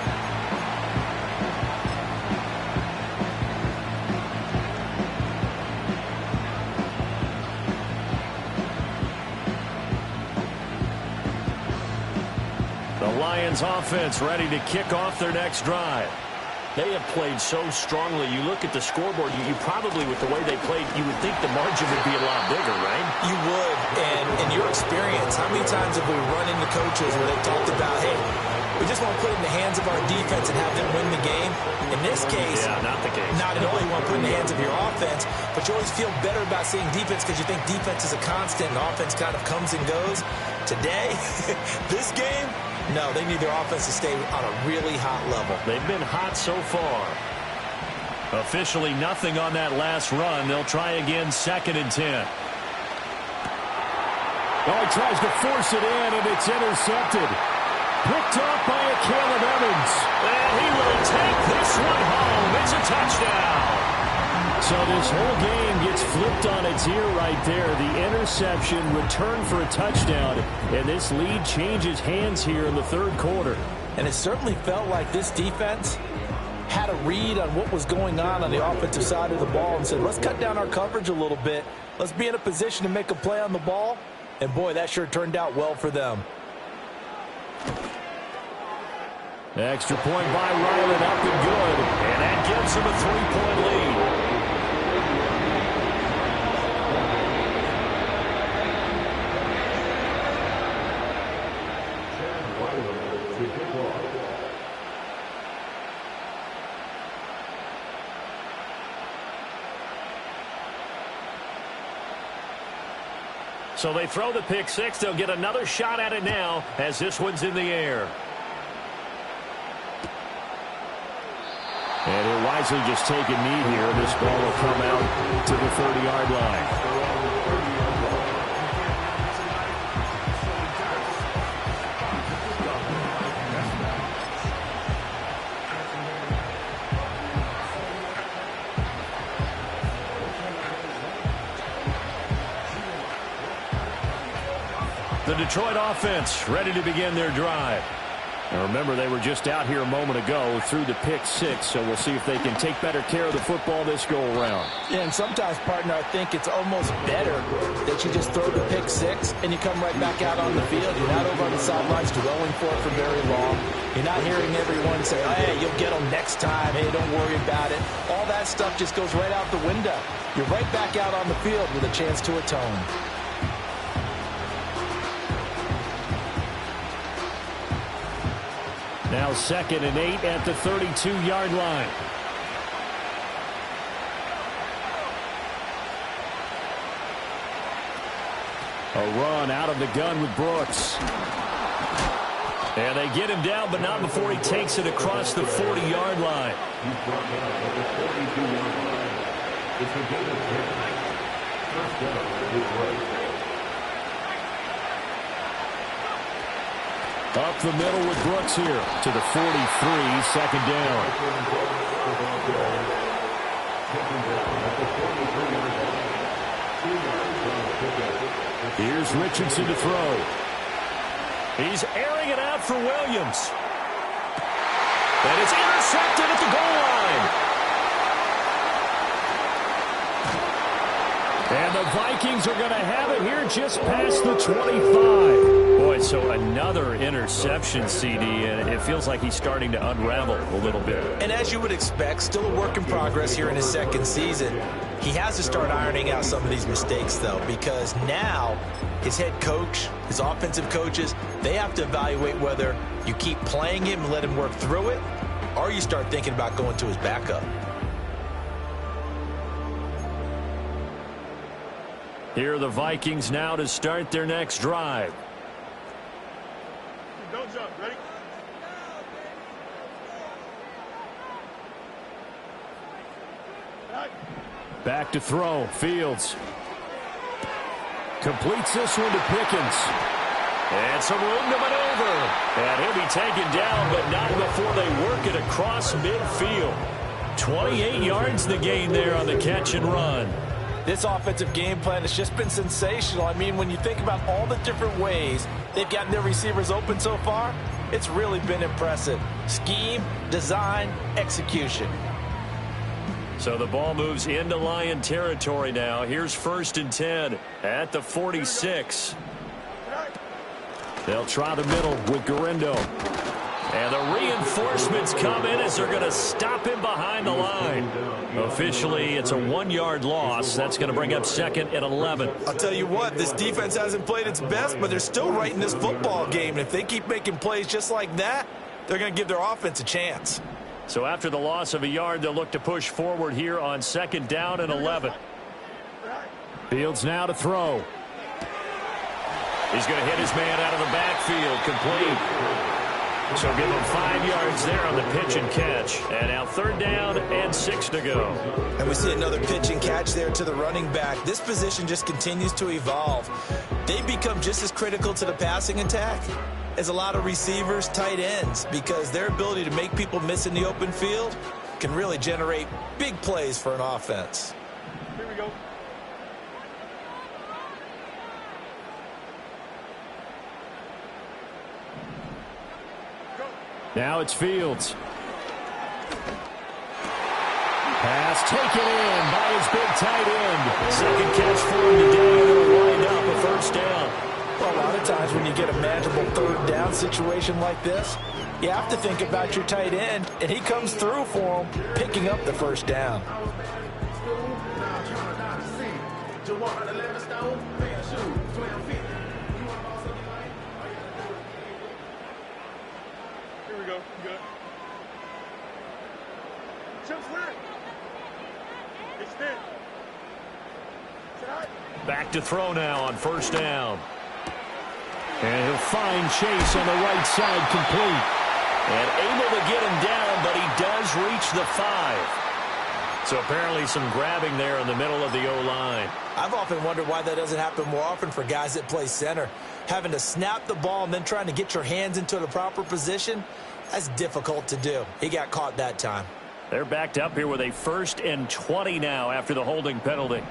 Speaker 4: The Lions offense ready to kick off their next drive.
Speaker 2: They have played so strongly. You look at the scoreboard, you probably, with the way they played, you would think the margin would be a lot bigger, right?
Speaker 5: You would, and in your experience, how many times have we run into coaches where they've talked about, hey, we just want to put it in the hands of our defense and have them win the game? In this case,
Speaker 2: not the case.
Speaker 5: Not at all. You want to put it in the hands of your offense, but you always feel better about seeing defense because you think defense is a constant and offense kind of comes and goes. Today, this game, no, they need their offense to stay on a really hot level.
Speaker 2: They've been hot so far.
Speaker 4: Officially nothing on that last run. They'll try again, second and 10. Oh, he tries to force it in, and it's intercepted. Picked off by a Caleb Evans.
Speaker 2: And he will take this one home. It's a touchdown.
Speaker 4: So this whole game gets flipped on its ear right there. The interception, return for a touchdown, and this lead changes hands here in the third quarter.
Speaker 5: And it certainly felt like this defense had a read on what was going on the offensive side of the ball and said, let's cut down our coverage a little bit. Let's be in a position to make a play on the ball. And, boy, that sure turned out well for them.
Speaker 4: Extra point by Ryland, up and good.
Speaker 2: And that gives him a 3-point lead. So they throw the pick six. They'll get another shot at it now as this one's in the air.
Speaker 4: And he'll wisely just take a knee here. This ball will come out to the 30-yard line.
Speaker 2: The Detroit offense ready to begin their drive.
Speaker 4: Now remember, they were just out here a moment ago through the pick six, so we'll see if they can take better care of the football this go-around.
Speaker 5: Yeah, and sometimes, partner, I think it's almost better that you just throw the pick six and you come right back out on the field. You're not over on the sidelines dwelling for it for very long. You're not hearing everyone say, hey, you'll get them next time. Hey, don't worry about it. All that stuff just goes right out the window. You're right back out on the field with a chance to atone.
Speaker 4: Now 2nd and 8 at the 32-yard line. A run out of the gun with Brooks.
Speaker 2: And they get him down, but not before he takes it across the 40-yard line.
Speaker 4: Up the middle with Brooks here to the 43, 2nd down. Here's Richardson to throw.
Speaker 2: He's airing it out for Williams. And it's intercepted at the goal line.
Speaker 4: And the Vikings are going to have it here just past the 25.
Speaker 2: Boy, so another interception, CD, and it feels like he's starting to unravel a little bit.
Speaker 5: And as you would expect, still a work in progress here in his second season. He has to start ironing out some of these mistakes, though, because now his head coach, his offensive coaches, they have to evaluate whether you keep playing him and let him work through it, or you start thinking about going to his backup.
Speaker 2: Here are the Vikings now to start their next drive.
Speaker 3: Don't jump. Ready?
Speaker 4: Back to throw. Fields completes this one to Pickens.
Speaker 2: And some room to maneuver. And he'll be taken down, but not before they work it across midfield. 28 yards the gain there on the catch and run.
Speaker 5: This offensive game plan has just been sensational. I mean, when you think about all the different ways they've gotten their receivers open so far, it's really been impressive. Scheme, design, execution.
Speaker 2: So the ball moves into Lion territory now. Here's 1st and 10 at the 46.
Speaker 4: They'll try the middle with Garendo.
Speaker 2: And the reinforcements come in as they're going to stop him behind the line. Officially, it's a 1-yard loss. That's going to bring up 2nd and 11.
Speaker 5: I'll tell you what, this defense hasn't played its best, but they're still right in this football game. And if they keep making plays just like that, they're going to give their offense a chance.
Speaker 2: So after the loss of a yard, they'll look to push forward here on 2nd down and 11.
Speaker 4: Fields now to throw.
Speaker 2: He's going to hit his man out of the backfield, complete. So give him 5 yards there on the pitch and catch. And now 3rd down and 6 to go.
Speaker 5: And we see another pitch and catch there to the running back. This position just continues to evolve. They become just as critical to the passing attack as a lot of receivers, tight ends, because their ability to make people miss in the open field can really generate big plays for an offense.
Speaker 3: Here we go.
Speaker 4: Now it's Fields. Pass taken in by his big tight end.
Speaker 2: 2nd catch for him today. They'll wind up a 1st down.
Speaker 5: Well, a lot of times when you get a manageable 3rd down situation like this, you have to think about your tight end, and he comes through for him, picking up the 1st down.
Speaker 3: Here we go. Good. Jump flat. Extend. Side.
Speaker 2: Back to throw now on 1st down.
Speaker 4: And he'll find Chase on the right side, complete.
Speaker 2: And able to get him down, but he does reach the 5. So apparently some grabbing there in the middle of the O-line.
Speaker 5: I've often wondered why that doesn't happen more often for guys that play center. Having to snap the ball and then trying to get your hands into the proper position, that's difficult to do. He got caught that time.
Speaker 2: They're backed up here with a 1st and 20 now after the holding penalty.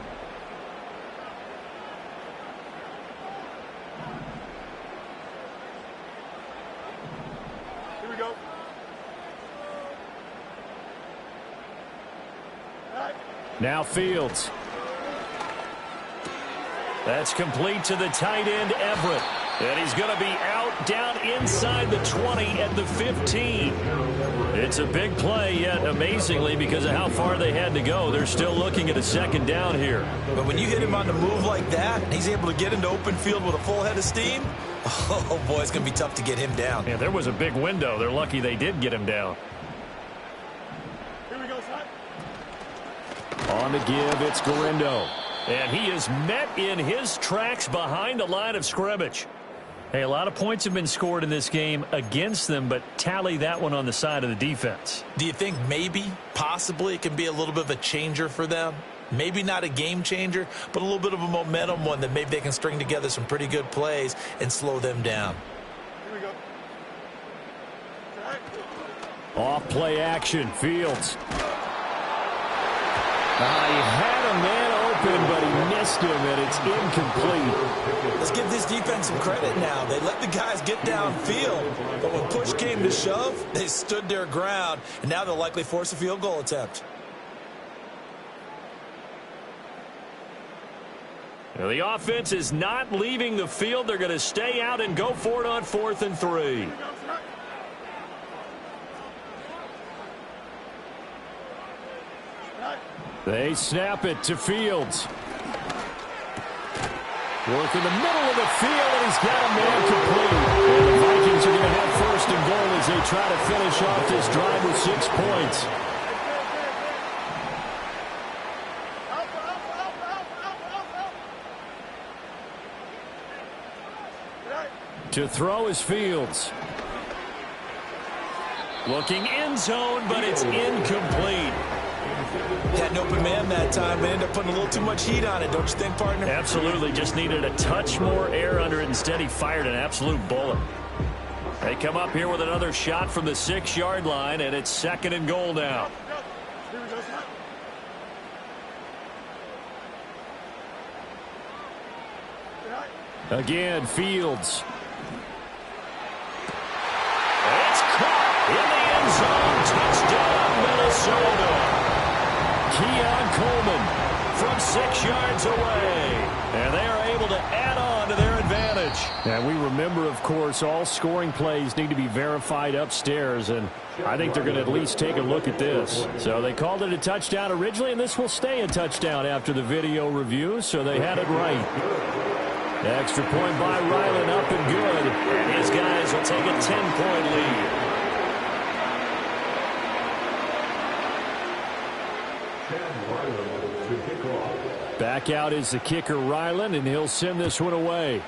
Speaker 2: Now Fields. That's complete to the tight end, Everett. And he's going to be out down inside the 20 at the 15. It's a big play, yet amazingly, because of how far they had to go, they're still looking at a second down here.
Speaker 5: But when you hit him on the move like that, and he's able to get into open field with a full head of steam, oh, boy, it's going to be tough to get him down.
Speaker 2: Yeah, there was a big window. They're lucky they did get him down.
Speaker 3: Here we go, son.
Speaker 2: On the give, it's Garindo. And he is met in his tracks behind the line of scrimmage. Hey, a lot of points have been scored in this game against them, but tally that one on the side of the defense.
Speaker 5: Do you think maybe, possibly, it can be a little bit of a changer for them? Maybe not a game changer, but a little bit of a momentum one that maybe they can string together some pretty good plays and slow them down.
Speaker 3: Here we go.
Speaker 2: Off play action, Fields. He had a man open, but he missed him, and it's incomplete.
Speaker 5: Let's give this defense some credit now. They let the guys get downfield, but when push came to shove, they stood their ground, and now they'll likely force a field goal attempt.
Speaker 2: Now, the offense is not leaving the field. They're going to stay out and go for it on 4th and 3. They snap it to Fields. Work in the middle of the field, and he's got a man complete. And the Vikings are going to have 1st and goal as they try to finish off this drive with 6 points. To throw is Fields. Looking end zone, but it's incomplete.
Speaker 5: Had an open man that time, but ended up putting a little too much heat on it, don't you think, partner?
Speaker 2: Absolutely. Just needed a touch more air under it. Instead, he fired an absolute bullet. They come up here with another shot from the 6-yard line, and it's 2nd and goal now.
Speaker 3: Here we go, son.
Speaker 2: Again, Fields. It's caught in the end zone. Touchdown, Minnesota. Keon Coleman from 6 yards away. And they are able to add on to their advantage. And we remember, of course, all scoring plays need to be verified upstairs. And I think they're going to at least take a look at this. So they called it a touchdown originally, and this will stay a touchdown after the video review. So they had it right. Extra point by Ryland, up and good. And his guys will take a 10-point lead. Back out is the kicker, Ryland, and he'll send this one away.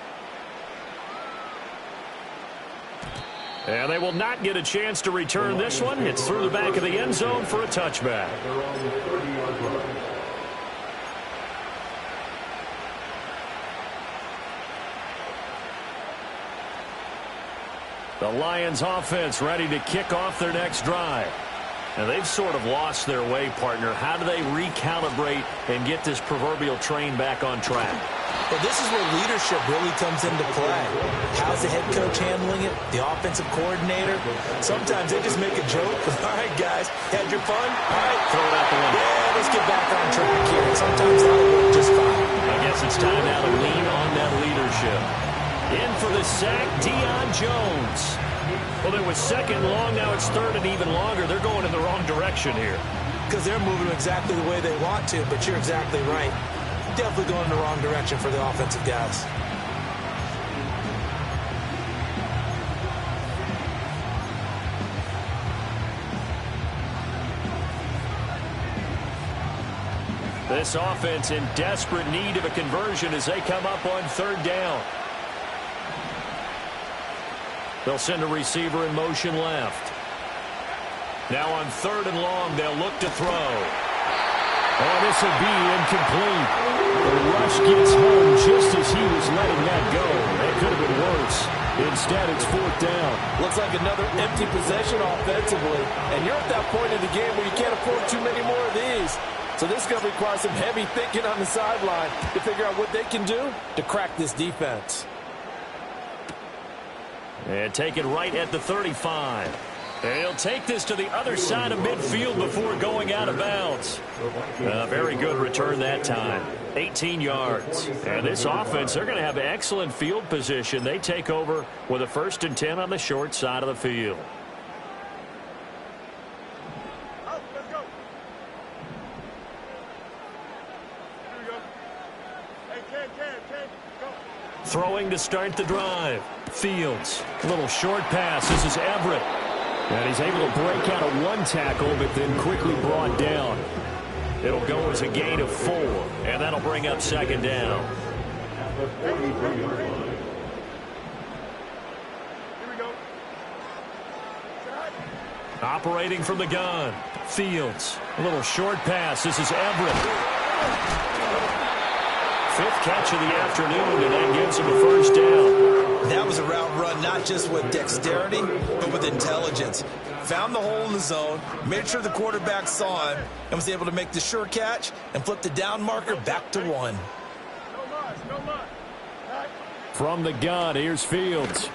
Speaker 2: And they will not get a chance to return this one. It's through the back of the end zone for a touchback. The Lions offense ready to kick off their next drive. And they've sort of lost their way, partner. How do they recalibrate and get this proverbial train back on track?
Speaker 5: Well, this is where leadership really comes into play. How's the head coach handling it? The offensive coordinator? Sometimes they just make a joke. All right, guys, had your fun? All right,
Speaker 2: throw it out the window.
Speaker 5: Yeah, let's get back on track here. And sometimes that'll work just fine.
Speaker 2: I guess it's time now to lean on that leadership. In for the sack, Deion Jones. Well, it was 2nd long. Now it's 3rd and even longer. They're going in the wrong direction here.
Speaker 5: Because they're moving exactly the way they want to, but you're exactly right. Definitely going in the wrong direction for the offensive guys.
Speaker 2: This offense in desperate need of a conversion as they come up on 3rd down. They'll send a receiver in motion left. Now on 3rd and long, they'll look to throw. Oh, this will be incomplete. The rush gets home just as he was letting that go. That could have been worse. Instead, it's 4th down.
Speaker 5: Looks like another empty possession offensively. And you're at that point in the game where you can't afford too many more of these. So this is going to require some heavy thinking on the sideline to figure out what they can do to crack this defense.
Speaker 2: And take it right at the 35. And he'll take this to the other side of midfield before going out of bounds. Very good return that time. 18 yards. And this offense, they're going to have excellent field position. They take over with a 1st and 10 on the short side of the field.
Speaker 3: Let's go. Here we go. Hey, Ken, go.
Speaker 2: Throwing to start the drive. Fields. A little short pass. This is Everett. And he's able to break out of 1 tackle, but then quickly brought down. It'll go as a gain of 4, and that'll bring up 2nd down.
Speaker 3: Here we go.
Speaker 2: Operating from the gun. Fields. A little short pass. This is Everett. 5th catch of the afternoon, and that gives him a 1st down.
Speaker 5: That was a route run not just with dexterity, but with intelligence. Found the hole in the zone, made sure the quarterback saw him, and was able to make the sure catch and flip the down marker back to 1.
Speaker 3: No much.
Speaker 2: From the gun, here's Fields.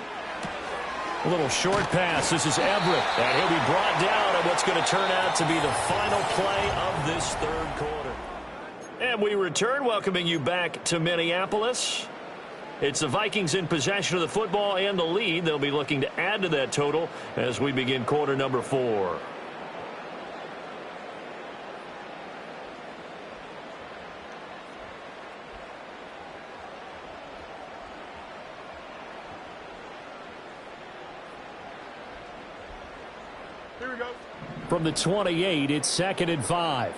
Speaker 2: A little short pass. This is Everett. And he'll be brought down at what's going to turn out to be the final play of this 3rd quarter. And we return, welcoming you back to Minneapolis. It's the Vikings in possession of the football and the lead. They'll be looking to add to that total as we begin quarter number 4.
Speaker 3: Here we go.
Speaker 4: From the 28, it's 2nd and 5.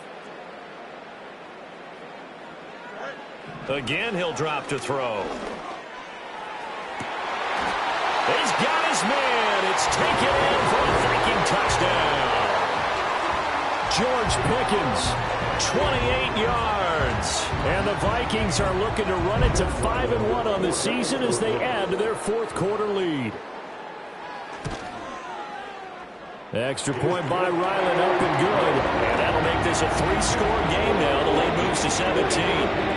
Speaker 2: Again, he'll drop to throw. He's got his man. It's taken in for a Viking touchdown.
Speaker 4: George Pickens, 28 yards. And the Vikings are looking to run it to 5-1 on the season as they add to their 4th quarter lead. Extra point by Ryland, up and good.
Speaker 2: And that'll make this a 3-score game now. The lead moves to 17.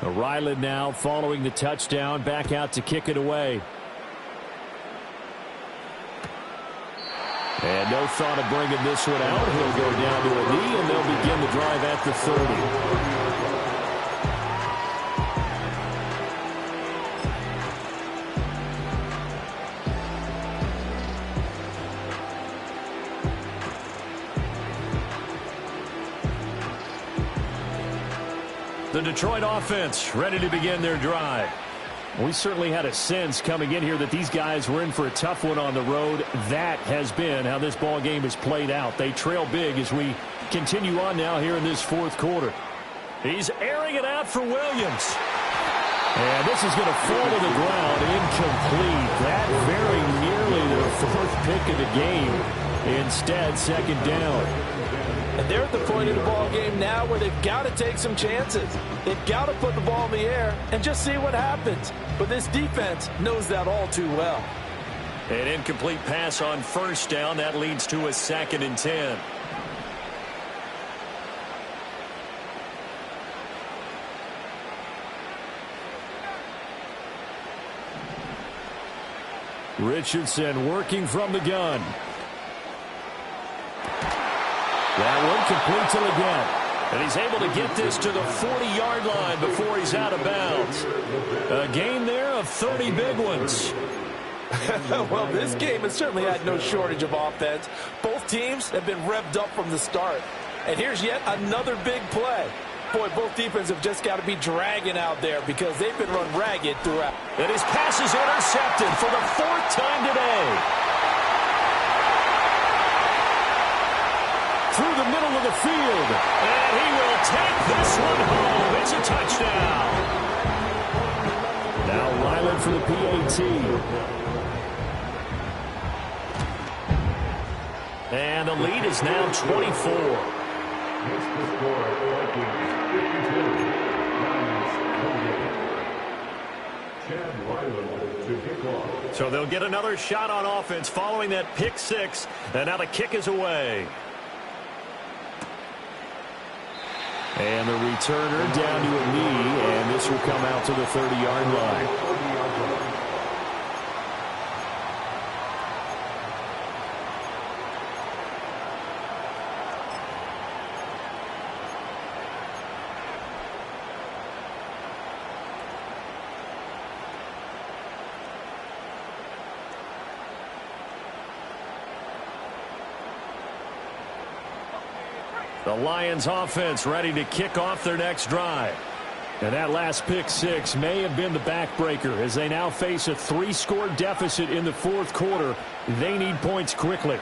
Speaker 4: Ryland now following the touchdown, back out to kick it away. And no thought of bringing this one out. He'll go down to a knee, and they'll begin the drive at the 30.
Speaker 2: The Detroit offense ready to begin their drive.
Speaker 4: We certainly had a sense coming in here that these guys were in for a tough one on the road. That has been how this ball game has played out. They trail big as we continue on now here in this 4th quarter.
Speaker 2: He's airing it out for Williams.
Speaker 4: And this is going to fall to the ground, incomplete. That very nearly the 4th pick of the game. Instead, 2nd down.
Speaker 5: And they're at the point of the ball game now where they've got to take some chances. They've got to put the ball in the air and just see what happens. But this defense knows that all too well.
Speaker 2: An incomplete pass on 1st down. That leads to a 2nd and 10.
Speaker 4: Richardson working from the gun. That one complete to again.
Speaker 2: And he's able to get this to the 40-yard line before he's out of bounds. A gain there of 30 big ones.
Speaker 5: Well, this game has certainly had no shortage of offense. Both teams have been revved up from the start. And here's yet another big play. Boy, both defenses have just got to be dragging out there because they've been run ragged throughout.
Speaker 2: And his pass is intercepted for the 4th time today.
Speaker 4: Through the middle of the field.
Speaker 2: And he will take this one home. It's a touchdown.
Speaker 4: Now Ryland for the PAT.
Speaker 2: And the lead is now 24. So they'll get another shot on offense following that pick 6. And now the kick is away.
Speaker 4: And the returner down to a knee, and this will come out to the 30-yard line. The Lions offense ready to kick off their next drive. And that last pick six may have been the backbreaker as they now face a 3-score deficit in the fourth quarter. They need points quickly.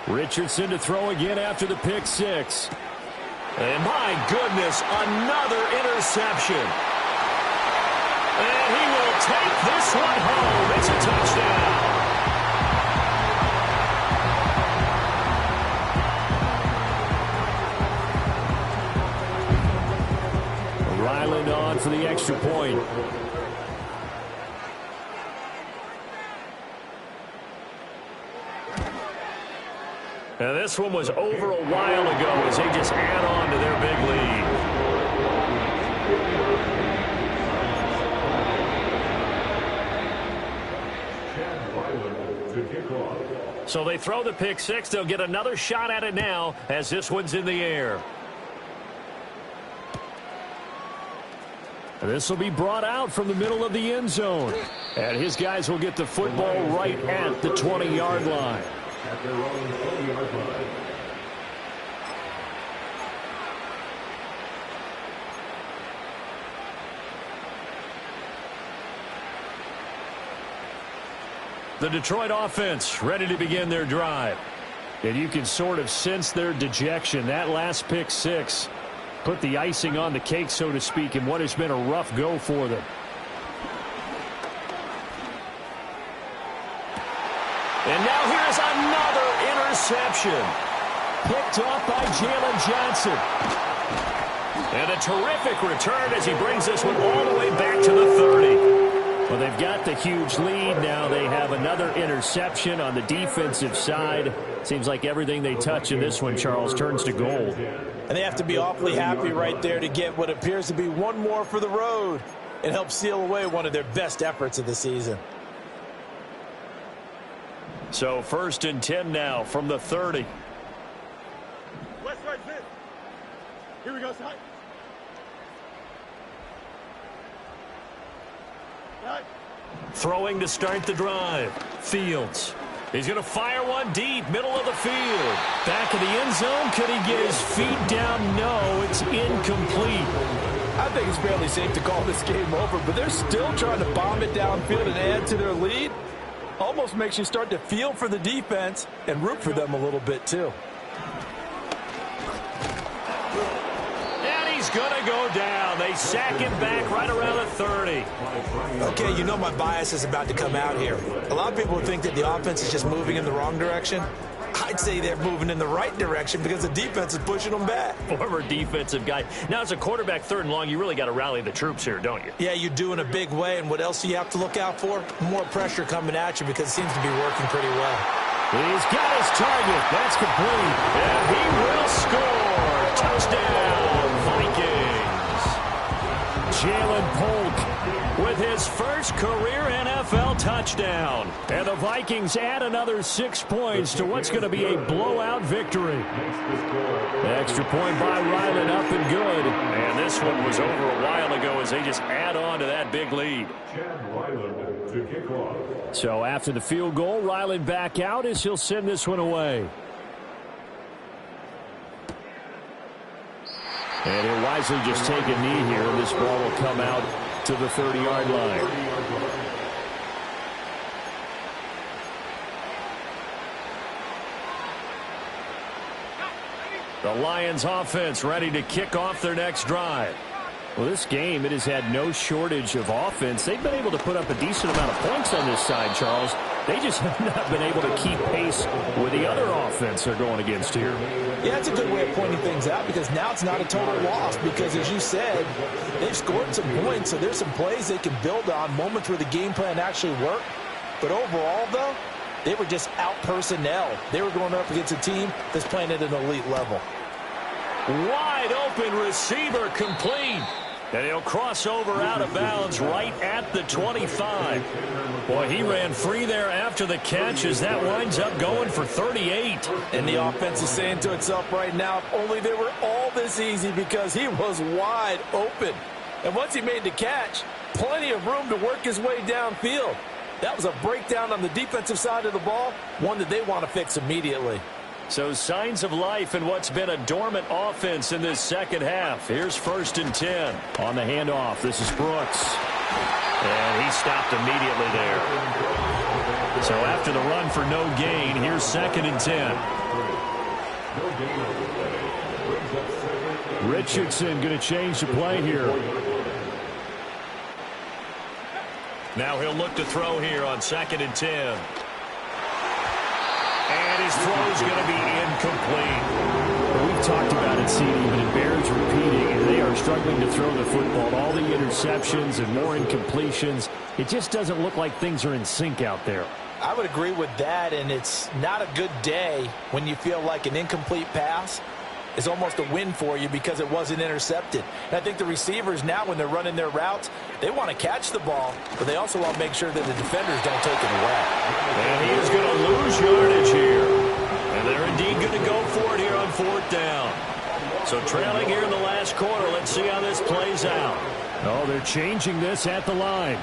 Speaker 4: Richardson to throw again after the pick six. And my goodness, another interception. And he will take this one home. It's a touchdown. Ryland on for the extra point. Now this one was over a while ago as they just add on to their big lead. So they throw the pick six. They'll get another shot at it now as this one's in the air. This will be brought out from the middle of the end zone. And his guys will get the football right at the 20-yard line. At their own 20-yard line. The Detroit offense ready to begin their drive. And you can sort of sense their dejection. That last pick six put the icing on the cake, so to speak, in what has been a rough go for them. And now here's another interception. Picked off by Jalen Johnson. And a terrific return as he brings this one all the way back to the 30. Well, they've got the huge lead. Now they have another interception on the defensive side. Seems like everything they touch in this one, Charles, turns to gold.
Speaker 5: And they have to be awfully happy right there to get what appears to be one more for the road and help seal away one of their best efforts of the season.
Speaker 4: So 1st and 10 now from the 30.
Speaker 3: West side fit. Here we go, side.
Speaker 4: Throwing to start the drive. Fields. He's going to fire one deep, middle of the field. Back of the end zone. Could he get his feet down? No, it's incomplete.
Speaker 5: I think it's fairly safe to call this game over, but they're still trying to bomb it downfield and add to their lead. Almost makes you start to feel for the defense and root for them a little bit, too.
Speaker 4: And he's going to go down. They sack him back right around the 30.
Speaker 5: Okay, you know my bias is about to come out here. A lot of people think that the offense is just moving in the wrong direction. I'd say they're moving in the right direction because the defense is pushing them back.
Speaker 4: Former defensive guy. Now, as a quarterback 3rd and long, you really got to rally the troops here, don't you?
Speaker 5: Yeah, you do in a big way. And what else do you have to look out for? More pressure coming at you because it seems to be working pretty well.
Speaker 4: He's got his target. That's complete. And he will score. Touchdown, Vikings. Jalen Polk with his first career NFL touchdown. And the Vikings add another 6 points to what's going to be a blowout victory. Extra point by Ryland, up and good. And this one was over a while ago as they just add on to that big lead. So after the field goal, Ryland back out as he'll send this one away. And he'll wisely just take a knee here. This ball will come out to the 30-yard line. The Lions offense ready to kick off their next drive. Well, this game, it has had no shortage of offense. They've been able to put up a decent amount of points on this side, Charles. They just have not been able to keep pace with the other offense they're going against here.
Speaker 5: Yeah, it's a good way of pointing things out because now it's not a total loss because, as you said, they've scored some points, so there's some plays they can build on, moments where the game plan actually worked. But overall, though, they were just out personnel. They were going up against a team that's playing at an elite level.
Speaker 2: Wide open receiver complete. And he'll cross over out of bounds right at the 25. Boy, he ran free there after the catch as that winds up going for 38.
Speaker 5: And the offense is saying to itself right now, if only they were all this easy, because he was wide open. And once he made the catch, plenty of room to work his way downfield. That was a breakdown on the defensive side of the ball, one that they want to fix immediately.
Speaker 2: So signs of life in what's been a dormant offense in this second half. Here's 1st and 10.
Speaker 4: On the handoff, this is Brooks.
Speaker 2: And he stopped immediately there. So after the run for no gain, here's 2nd and 10.
Speaker 4: Richardson going to change the play here.
Speaker 2: Now he'll look to throw here on 2nd and 10. And his throw's going to be incomplete.
Speaker 4: Well, we've talked about it, CD, but it bears repeating. They are struggling to throw the football. All the interceptions and more incompletions. It just doesn't look like things are in sync out there.
Speaker 5: I would agree with that, and it's not a good day when you feel like an incomplete pass is almost a win for you because it wasn't intercepted. And I think the receivers now, when they're running their routes, they want to catch the ball, but they also want to make sure that the defenders don't take it away.
Speaker 2: And he is going to lose yardage here. And they're indeed going to go for it here on 4th down. So trailing here in the last quarter. Let's see how this plays out.
Speaker 4: Oh, they're changing this at the line.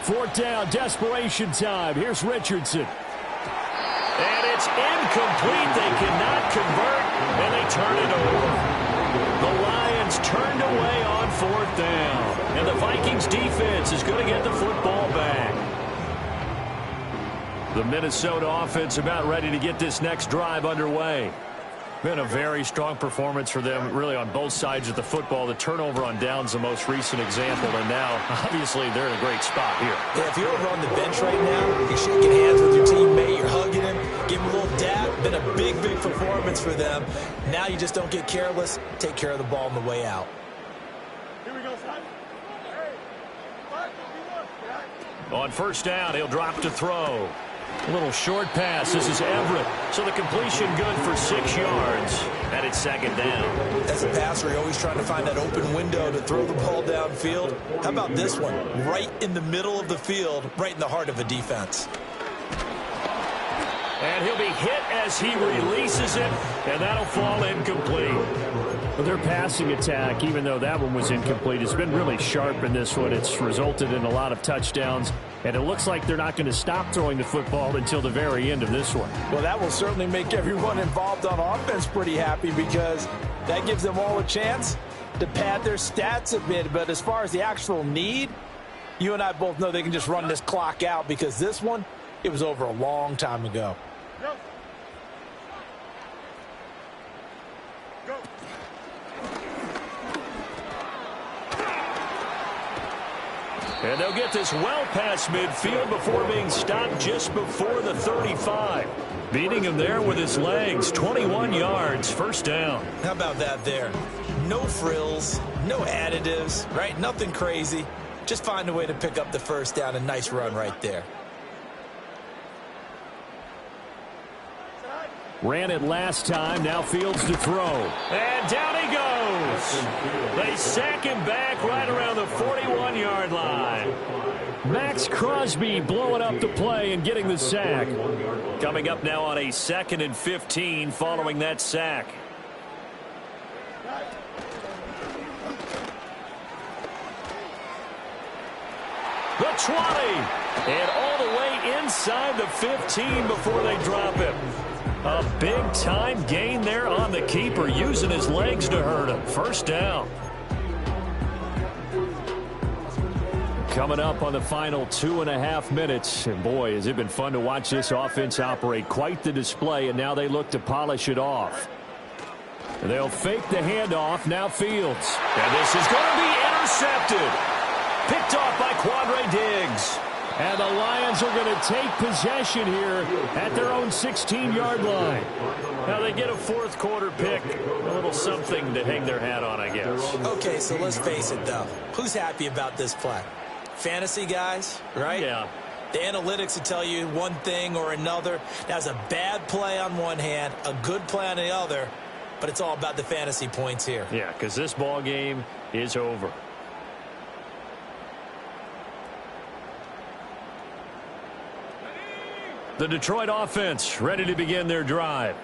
Speaker 4: Fourth down, desperation time. Here's Richardson.
Speaker 2: And it's incomplete. They cannot convert, and they turn it over. The Lions turned away on 4th down. And the Vikings defense is going to get the football back. The Minnesota offense about ready to get this next drive underway. Been a very strong performance for them, really, on both sides of the football. The turnover on downs, the most recent example, and now, obviously, they're in a great spot here.
Speaker 5: Yeah, if you're over on the bench right now, you're shaking hands with your teammate, you're hugging him, giving him a little dap. Been a big, big performance for them. Now you just don't get careless. Take care of the ball on the way out.
Speaker 3: Here we go, son. Hey,
Speaker 2: On 1st down, he'll drop to throw. A little short pass. This is Everett. So the completion good for 6 yards. And it's 2nd down.
Speaker 5: As a passer, you're always trying to find that open window to throw the ball downfield. How about this one? Right in the middle of the field, right in the heart of a defense.
Speaker 2: And he'll be hit as he releases it, and that'll fall incomplete.
Speaker 4: Well, their passing attack, even though that one was incomplete, has been really sharp in this one. It's resulted in a lot of touchdowns, and it looks like they're not going to stop throwing the football until the very end of this one.
Speaker 5: Well, that will certainly make everyone involved on offense pretty happy, because that gives them all a chance to pad their stats a bit. But as far as the actual need, you and I both know they can just run this clock out, because this one, it was over a long time ago.
Speaker 3: Go. Go.
Speaker 2: And they'll get this well past midfield before being stopped just before the 35. Beating him there with his legs. 21 yards, 1st down.
Speaker 5: How about that there? No frills, no additives, right? Nothing crazy. Just find a way to pick up the 1st down. A nice run right there.
Speaker 4: Ran it last time. Now Fields to throw.
Speaker 2: And down he goes. They sack him back right around the 41-yard line.
Speaker 4: Max Crosby blowing up the play and getting the sack.
Speaker 2: Coming up now on a 2nd and 15 following that sack. The 20. And all the way inside the 15 before they drop it. A big-time gain there on the keeper, using his legs to hurt him. 1st down.
Speaker 4: Coming up on the final 2.5 minutes. And boy, has it been fun to watch this offense operate. Quite the display, and now they look to polish it off. They'll fake the handoff. Now Fields.
Speaker 2: And this is going to be intercepted. Picked off by Quandre Diggs.
Speaker 4: And the Lions are going to take possession here at their own 16-yard line.
Speaker 2: Now they get a 4th quarter pick. A little something to hang their hat on, I guess.
Speaker 5: Okay, so let's face it, though. Who's happy about this play? fantasy guys, right?
Speaker 4: Yeah.
Speaker 5: The analytics will tell you one thing or another. That's a bad play on one hand, a good play on the other, but it's all about the fantasy points here.
Speaker 4: Yeah, because this ball game is over. The Detroit offense ready to begin their drive.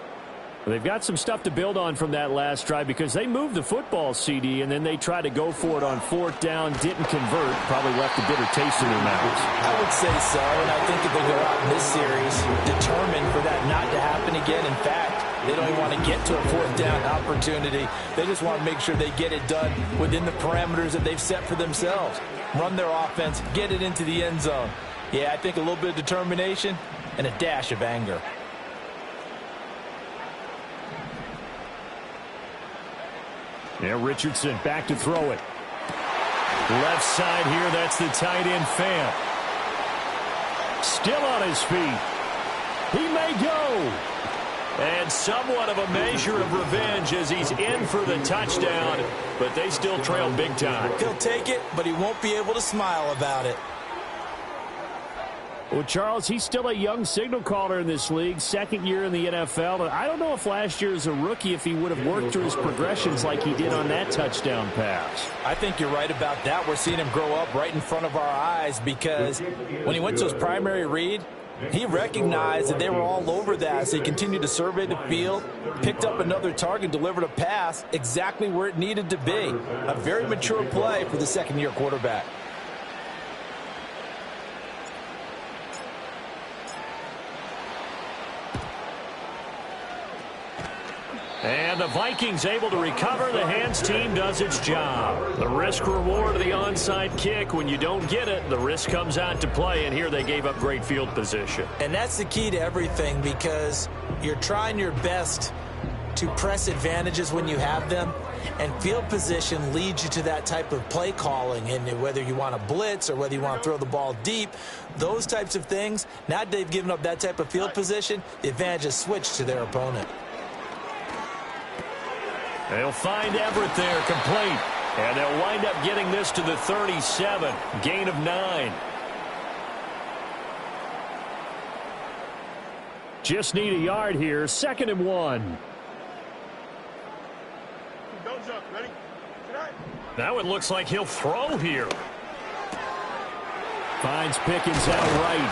Speaker 4: They've got some stuff to build on from that last drive because they moved the football, CD, and then they tried to go for it on 4th down, didn't convert, probably left a bitter taste in their mouths.
Speaker 5: I would say so, and I think if they go out in this series determined for that not to happen again, in fact, they don't even want to get to a 4th down opportunity. They just want to make sure they get it done within the parameters that they've set for themselves. Run their offense, get it into the end zone. Yeah, I think a little bit of determination and a dash of anger.
Speaker 4: Yeah, Richardson back to throw it. Left side here, that's the tight end Fant. Still on his feet. He may go. And somewhat of a measure of revenge as he's in for the touchdown, but they still trail big time.
Speaker 5: He'll take it, but he won't be able to smile about it.
Speaker 4: Well, Charles, he's still a young signal caller in this league, 2nd year in the NFL. And I don't know if last year as a rookie if he would have worked through his progressions like he did on that touchdown pass.
Speaker 5: I think you're right about that. We're seeing him grow up right in front of our eyes because when he went to his primary read, he recognized that they were all over that, so he continued to survey the field, picked up another target, delivered a pass exactly where it needed to be. A very mature play for the 2nd-year quarterback.
Speaker 2: And the Vikings able to recover. The hands team does its job. The risk reward of the onside kick. When you don't get it, the risk comes out to play, and here they gave up great field position.
Speaker 5: And that's the key to everything because you're trying your best to press advantages when you have them, and field position leads you to that type of play calling. And whether you want to blitz or whether you want to throw the ball deep, those types of things, now that they've given up that type of field position, the advantage is switched to their opponent.
Speaker 2: They'll find Everett there, complete. And they'll wind up getting this to the 37. Gain of 9.
Speaker 4: Just need a yard here. 2nd and 1.
Speaker 3: Don't jump. Ready?
Speaker 2: Now it looks like he'll throw here.
Speaker 4: Finds Pickens out right.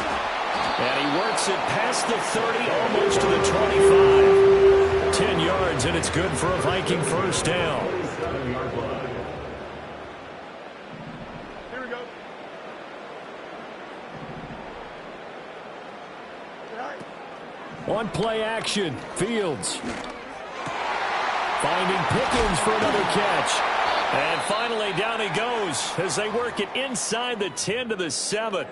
Speaker 2: And he works it past the 30, almost to the 25. 10 yards, and it's good for a Viking first down.
Speaker 3: Here we go.
Speaker 4: On play action, Fields. Finding Pickens for another catch.
Speaker 2: And finally, down he goes as they work it inside the 10 to the 7.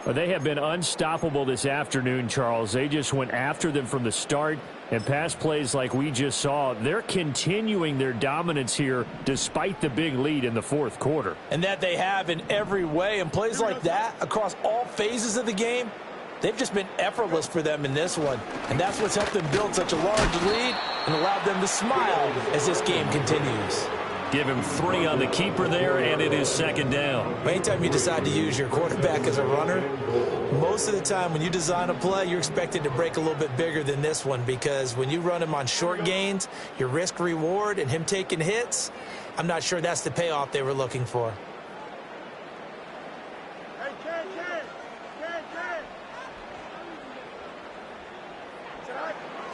Speaker 4: Well, they have been unstoppable this afternoon, Charles. They just went after them from the start. And pass plays like we just saw, they're continuing their dominance here despite the big lead in the 4th quarter.
Speaker 5: And that they have in every way. And plays like that across all phases of the game, they've just been effortless for them in this one. And that's what's helped them build such a large lead and allowed them to smile as this game continues.
Speaker 2: Give him 3 on the keeper there, and it is 2nd down.
Speaker 5: Anytime you decide to use your quarterback as a runner, most of the time when you design a play, you're expected to break a little bit bigger than this one because when you run him on short gains, your risk reward and him taking hits, I'm not sure that's the payoff they were looking for.
Speaker 3: Hey, Ken.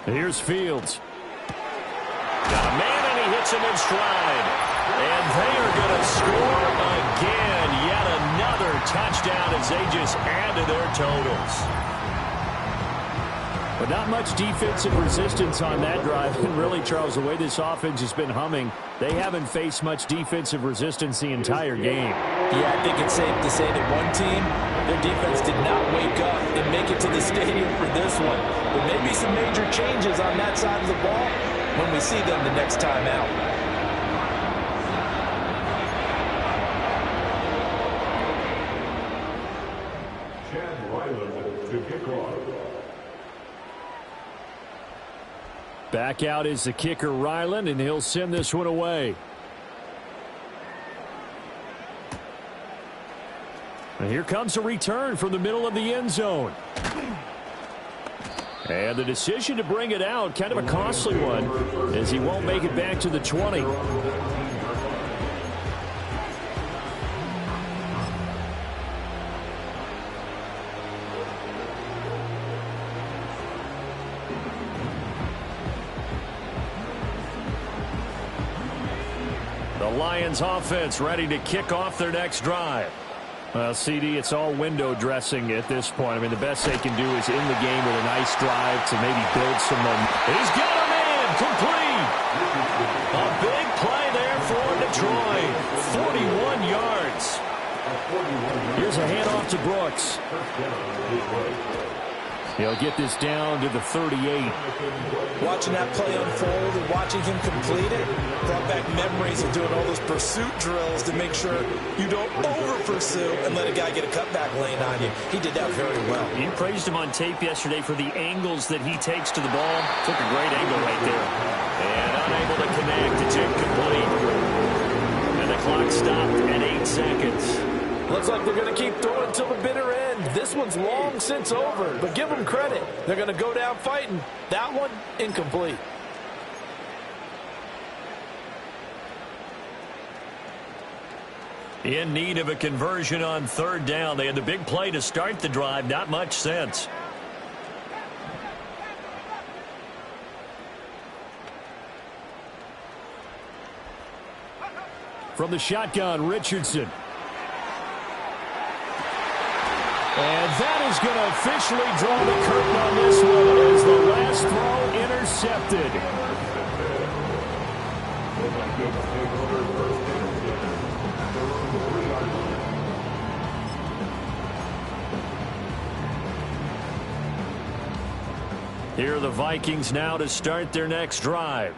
Speaker 4: Here's Fields.
Speaker 2: Got a man, and he hits him in stride. And they are going to score again. Yet another touchdown as they just add to their totals.
Speaker 4: But not much defensive resistance on that drive. And really, Charles, the way this offense has been humming, they haven't faced much defensive resistance the entire game.
Speaker 5: Yeah, I think it's safe to say that one team, their defense did not wake up and make it to the stadium for this one. There may be some major changes on that side of the ball when we see them the next time out.
Speaker 4: Back out is the kicker, Ryland, and he'll send this one away.
Speaker 2: And here comes a return from the middle of the end zone. And the decision to bring it out, kind of a costly one, as he won't make it back to the 20. The Lions offense ready to kick off their next drive. Well, CD, it's all window dressing at this point. I mean, the best they can do is in the game with a nice drive to maybe build some momentum. He's got him in, complete. A big play there for Detroit. 41 yards. Here's a handoff to Brooks. He'll get this down to the 38.
Speaker 5: Watching that play unfold and watching him complete it brought back memories of doing all those pursuit drills to make sure you don't over-pursue and let a guy get a cutback lane on you. He did that very well.
Speaker 2: You praised him on tape yesterday for the angles that he takes to the ball. Took a great angle right there. And unable to connect. It's incomplete. And the clock stopped at 8 seconds.
Speaker 5: Looks like they're going to keep throwing till the bitter end. This one's long since over, but give them credit. They're going to go down fighting. That one, incomplete.
Speaker 2: In need of a conversion on third down. They had the big play to start the drive. Not much sense.
Speaker 4: From the shotgun, Richardson. And that is going to officially draw the curtain on this one as the last throw intercepted.
Speaker 2: Here are the Vikings now to start their next drive.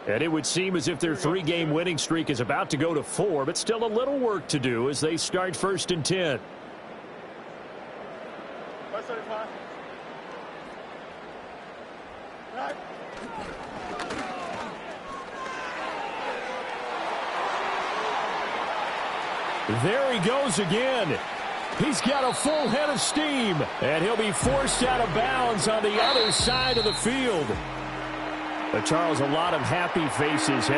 Speaker 4: And it would seem as if their 3-game winning streak is about to go to 4, but still a little work to do as they start 1st and 10. There he goes again. He's got a full head of steam, and he'll be forced out of bounds on the other side of the field. Charles, a lot of happy faces.